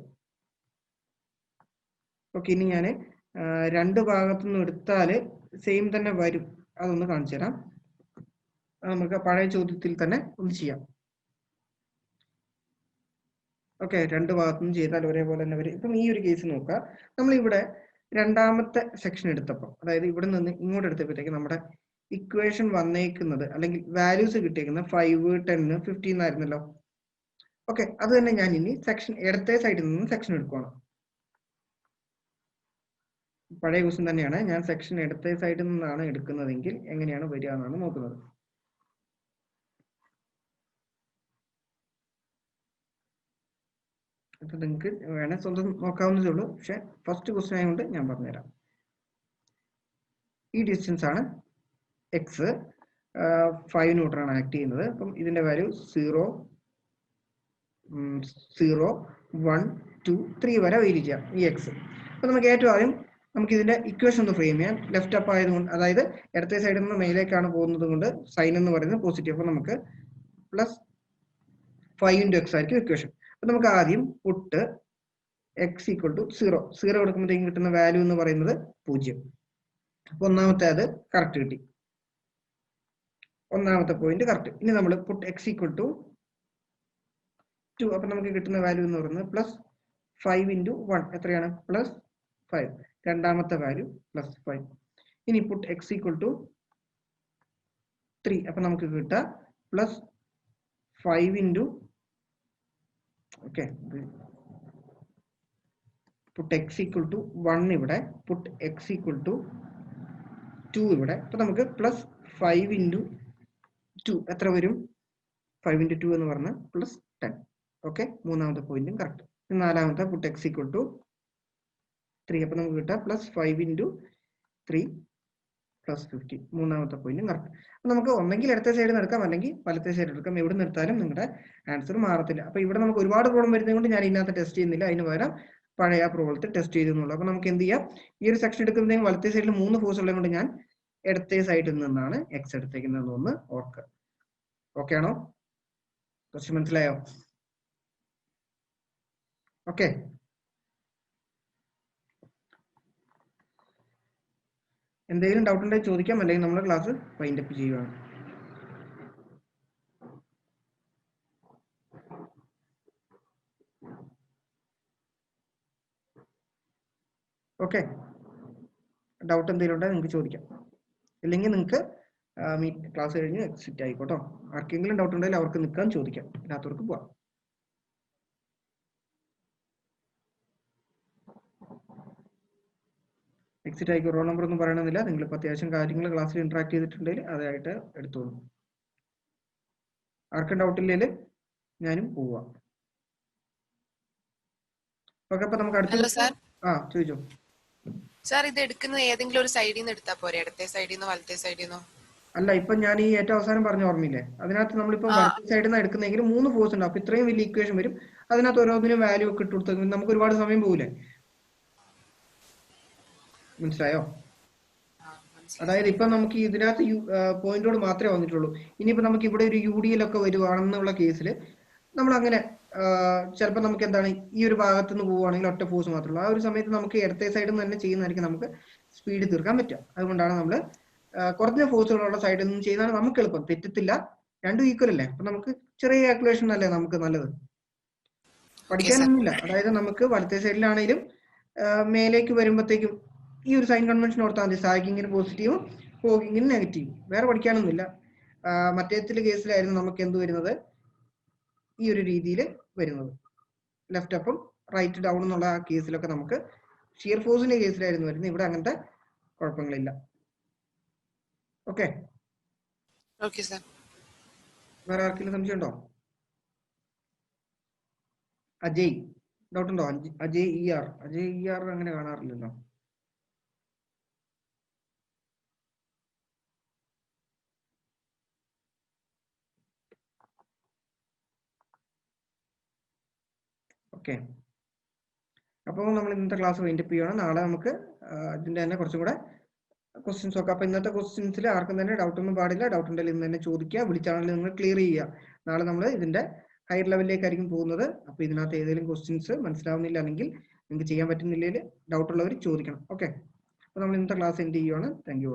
ഓക്കെ, ഇനി ഞാൻ രണ്ട് ഭാഗത്തുനിന്ന് എടുത്താൽ സെയിം തന്നെ വരും, അതൊന്ന് കാണിച്ചു തരാം. അത് നമുക്ക് പഴയ ചോദ്യത്തിൽ തന്നെ ഒന്ന് ചെയ്യാം. ഓക്കെ, രണ്ട് ഭാഗത്തുനിന്ന് ചെയ്താൽ ഒരേപോലെ തന്നെ വരും. ഇപ്പം ഈ ഒരു കേസ് നോക്കുക, നമ്മളിവിടെ രണ്ടാമത്തെ സെക്ഷൻ എടുത്തപ്പോൾ, അതായത് ഇവിടെ നിന്ന് ഇങ്ങോട്ട് എടുത്തപ്പോഴത്തേക്ക് നമ്മുടെ ഇക്വേഷൻ വന്നേക്കുന്നത് അല്ലെങ്കിൽ വാല്യൂസ് കിട്ടിയേക്കുന്നത് 5, 10, 15 ആയിരുന്നല്ലോ. ഓക്കെ, അത് തന്നെ ഞാൻ ഇനി സെക്ഷൻ ഇടത്തെ സൈഡിൽ നിന്ന് സെക്ഷൻ എടുക്കുകയാണ്. പഴയ ക്വസ്റ്റ്യൻ തന്നെയാണ്. ഞാൻ സെക്ഷൻ ഇടത്തെ സൈഡിൽ നിന്നാണ് എടുക്കുന്നതെങ്കിൽ എങ്ങനെയാണ് വരിക എന്നാണ് നോക്കുന്നത്. അപ്പൊ നിങ്ങൾക്ക് വേണേ സ്വന്തം നോക്കാവുന്നതേ ഉള്ളൂ, പക്ഷെ ഫസ്റ്റ് ക്വസ്റ്റ്യൻ ആയതുകൊണ്ട് ഞാൻ പറഞ്ഞുതരാം. ഈ ഡിസ്റ്റൻസ് ആണ് എക്സ്, 5 ന്യൂട്ടൺ ആണ് ആക്ട് ചെയ്യുന്നത്. അപ്പം ഇതിന്റെ വാല്യൂ 0, 0, 1, 2, 3 വരെ വെയിറ്റ് ചെയ്യാം ഈ എക്സ്. അപ്പൊ നമുക്ക് ഏറ്റവും ആദ്യം നമുക്ക് ഇതിന്റെ ഇക്വേഷൻ ഒന്ന് ഫ്രെയിം ചെയ്യാം. ലെഫ്റ്റ് അപ്പ് ആയതുകൊണ്ട്, അതായത് ഇടത്തെ സൈഡിൽ നിന്ന് മേലേക്കാണ് പോകുന്നത് കൊണ്ട് സൈൻ എന്ന് പറയുന്നത് പോസിറ്റീവ്. അപ്പൊ നമുക്ക് പ്ലസ് 5 into x ആയിരിക്കും ഇക്വേഷൻ. അപ്പൊ നമുക്ക് ആദ്യം പുട്ട് x equal to 0 കൊടുക്കുമ്പോഴത്തേക്കും കിട്ടുന്ന വാല്യൂ എന്ന് പറയുന്നത് 0. അപ്പൊ ഒന്നാമത്തെ അത് കറക്റ്റ് കിട്ടി, ഒന്നാമത്തെ പോയിന്റ് കറക്റ്റ്. ഇനി നമ്മൾ പുട്ട് x equal to 2. അപ്പൊ നമുക്ക് കിട്ടുന്ന വാല്യൂ എന്ന് പറയുന്നത് പ്ലസ് 5 into 1 എത്രയാണ്? പ്ലസ് 5. രണ്ടാമത്തെ വാല്യൂ പ്ലസ് 5. ഇനി പുട്ട് x equal to 3. അപ്പൊ നമുക്ക് കിട്ടുക plus 5 into okay, put x equal to 1 ഇവിടെ, പുട്ട് x equal to 2 ഇവിടെ. അപ്പൊ നമുക്ക് പ്ലസ് 5 into 2 എത്ര വരും? 5 into 2 എന്ന് പറഞ്ഞാൽ പ്ലസ് 10. ഓക്കെ, മൂന്നാമത്തെ പോയിന്റും കറക്റ്റ്. നാലാമത്തെ പുട്ട് x equal to 3. അപ്പൊ നമുക്ക് കിട്ടുക പ്ലസ് 5 into 3 പ്ലസ് 15. മൂന്നാമത്തെ പോയിന്റും കറക്റ്റ്. അപ്പൊ നമുക്ക് ഒന്നെങ്കിൽ ഇടത്തെ സൈഡിൽ നിന്ന് എടുക്കാം, അല്ലെങ്കിൽ വലത്തെ സൈഡിൽ എടുക്കാം. എവിടെ നിർത്താലും നിങ്ങളുടെ ആൻസർ മാറത്തില്ല. അപ്പൊ ഇവിടെ നമുക്ക് ഒരുപാട് പ്രോബ്ലം വരുന്നത് കൊണ്ട് ഞാൻ ഇതിനകത്ത് ടെസ്റ്റ് ചെയ്യുന്നില്ല. അതിന് പകരം പഴയ പ്രോബ്ലത്തെ ടെസ്റ്റ് ചെയ്തു എന്നുള്ളത്. അപ്പൊ നമുക്ക് എന്ത് ചെയ്യാം, ഈ ഒരു സെക്ഷൻ എടുക്കുന്നതിന് വലത്തെ സൈഡിൽ 3 ഫോഴ്സ് ഉള്ളത് കൊണ്ട് ഞാൻ ഇടത്തെ സൈഡിൽ നിന്നാണ് എക്സ് എടുത്തേക്കുന്നത് ഒന്ന് ഓർക്കുക. ഓക്കെ ആണോ? കുറച്ച് മനസ്സിലായോ? ഓക്കെ, എന്തെങ്കിലും ഡൗട്ട് ഉണ്ടെങ്കിൽ ചോദിക്കാം, അല്ലെങ്കിൽ നമ്മുടെ ക്ലാസ് വൈൻഡ് അപ്പ് ചെയ്യുകയാണ്. ഓക്കെ, ഡൗട്ട് എന്തെങ്കിലും ഉണ്ടെങ്കിൽ നിങ്ങൾക്ക് ചോദിക്കാം, ഇല്ലെങ്കിൽ നിങ്ങൾക്ക് ക്ലാസ് കഴിഞ്ഞ് എക്സിറ്റ് ആയിക്കോട്ടോ. ആർക്കെങ്കിലും ഡൗട്ട് ഉണ്ടെങ്കിൽ അവർക്ക് നിൽക്കാൻ ചോദിക്കാം, ഇല്ലാത്തവർക്ക് പോവാം. എക്സിറ്റ് ആയിക്കോ, റോൾ നമ്പർ ഒന്നും പറയണമെന്നില്ല. നിങ്ങളിപ്പോൾ അത്യാവശ്യം കാര്യങ്ങൾ ക്ലാസ്സിൽ ഇന്ററാക്ട് ചെയ്തിട്ടുണ്ടെങ്കിൽ അതായിട്ട് എടുത്തോളൂ. ആർക്കും ഡൗട്ട് ഇല്ലെങ്കിൽ ഞാനും പോവാം. ഓക്കെ, അപ്പൊ നമുക്ക് അടുത്ത ചോദിച്ചോ. സാർ ഇത് എടുക്കുന്നത് ഏതെങ്കിലും ഒരു സൈഡിൽ നിന്ന് എടുത്താൽ പോരെ? ഇടത്തെ സൈഡിൽ നിന്നോ വലത്തെ സൈഡിൽ നിന്നോ? അല്ല, ഇപ്പൊ ഞാൻ ഈ ഏറ്റവും അവസാനം പറഞ്ഞ ഓർമ്മയില്ലേ, അതിനകത്ത് നമ്മളിപ്പോ വലത്തെ സൈഡിൽ നിന്ന് എടുക്കുന്നെങ്കിൽ 3 ഫോഴ്സ് ഉണ്ട്. അപ്പൊ ഇത്രയും വലിയ ഇക്വേഷൻ വരും. അതിനകത്ത് ഓരോന്നിനും വാല്യൂ ഒക്കെ ഇട്ട് കൊടുത്തു നമുക്ക് ഒരുപാട് സമയം പോകില്ലേ? മനസ്സിലായോ? അതായത് ഇപ്പൊ നമുക്ക് ഇതിനകത്ത് പോയിന്റോട് മാത്രമേ വന്നിട്ടുള്ളൂ. ഇനിയിപ്പോ നമുക്ക് ഇവിടെ ഒരു UDL ഒക്കെ വരുവാണെന്നുള്ള കേസിൽ നമ്മൾ അങ്ങനെ ചിലപ്പോൾ നമുക്ക് എന്താണ്, ഈ ഒരു ഭാഗത്ത് നിന്ന് പോവുകയാണെങ്കിൽ ഒറ്റ ഫോഴ്സ് മാത്രമേ ഉള്ളൂ. ആ ഒരു സമയത്ത് നമുക്ക് ഇടത്തെ സൈഡിൽ നിന്ന് തന്നെ ചെയ്യുന്നതായിരിക്കും നമുക്ക് സ്പീഡ് തീർക്കാൻ പറ്റുക. അതുകൊണ്ടാണ് നമ്മൾ കുറഞ്ഞ ഫോഴ്സുകളുള്ള സൈഡിൽ നിന്ന് ചെയ്യുന്നതാണ് നമുക്ക് എളുപ്പം. തെറ്റത്തില്ല, രണ്ടും ഈക്വൽ അല്ലേ. അപ്പൊ നമുക്ക് ചെറിയ കാൽക്കുലേഷൻ അല്ലേ നമുക്ക് നല്ലത്, പഠിക്കാനൊന്നുമില്ല. അതായത് നമുക്ക് വലത്തെ സൈഡിലാണെങ്കിലും മേലേക്ക് വരുമ്പോഴത്തേക്കും ഈ ഒരു സൈൻ കൺവെൻഷൻ ഓർത്താൽ മതി. സാഗിങ്ങിന് പോസിറ്റീവും ഫോഗിങ്ങിന് നെഗറ്റീവും, വേറെ പഠിക്കാനൊന്നുമില്ല. മറ്റേത്തിലെ കേസിലായിരുന്നു നമുക്ക് എന്ത് വരുന്നത്, ഈ ഒരു രീതിയിൽ വരുന്നത്, ലെഫ്റ്റ് അപ്പും റൈറ്റ് ഡൗൺ എന്നുള്ള ആ കേസിലൊക്കെ നമുക്ക് ഷിയർ ഫോഴ്സിന്റെ കേസിലായിരുന്നു വരുന്നത്. ഇവിടെ അങ്ങനത്തെ കുഴപ്പങ്ങളില്ല. ഓക്കെ, വേറെ ആർക്കെങ്കിലും സംശയം ഉണ്ടോ? അജയ്, ഡൗട്ട് ഉണ്ടോ? അജയ് ER അങ്ങനെ കാണാറില്ലല്ലോ. ഓക്കെ, അപ്പോൾ നമ്മൾ ഇന്നത്തെ ക്ലാസ് വൈൻഡ് അപ്പ് ചെയ്യുകയാണ്. നാളെ നമുക്ക് ഇതിന്റെ തന്നെ കുറച്ചും കൂടെ ക്വസ്റ്റ്യൻസ് നോക്കാം. അപ്പൊ ഇന്നത്തെ ക്വസ്റ്റ്യൻസിൽ ആർക്കും തന്നെ ഡൗട്ട് ഒന്നും പാടില്ല. ഡൗട്ട് ഉണ്ടെങ്കിൽ ഇന്ന് തന്നെ ചോദിക്കുക, വിളിച്ചാണെങ്കിൽ നിങ്ങൾ ക്ലിയർ ചെയ്യുക. നാളെ നമ്മൾ ഇതിന്റെ ഹയർ ലെവലിലേക്കായിരിക്കും പോകുന്നത്. അപ്പൊ ഇതിനകത്ത് ഏതെങ്കിലും ക്വസ്റ്റ്യൻസ് മനസ്സിലാവുന്നില്ല അല്ലെങ്കിൽ നിങ്ങൾക്ക് ചെയ്യാൻ പറ്റുന്നില്ലെങ്കിൽ ഡൗട്ട് ഉള്ളവർ ചോദിക്കണം. ഓക്കെ, അപ്പൊ നമ്മൾ ഇന്നത്തെ ക്ലാസ് എൻഡ് ചെയ്യുകയാണ്. Thank you.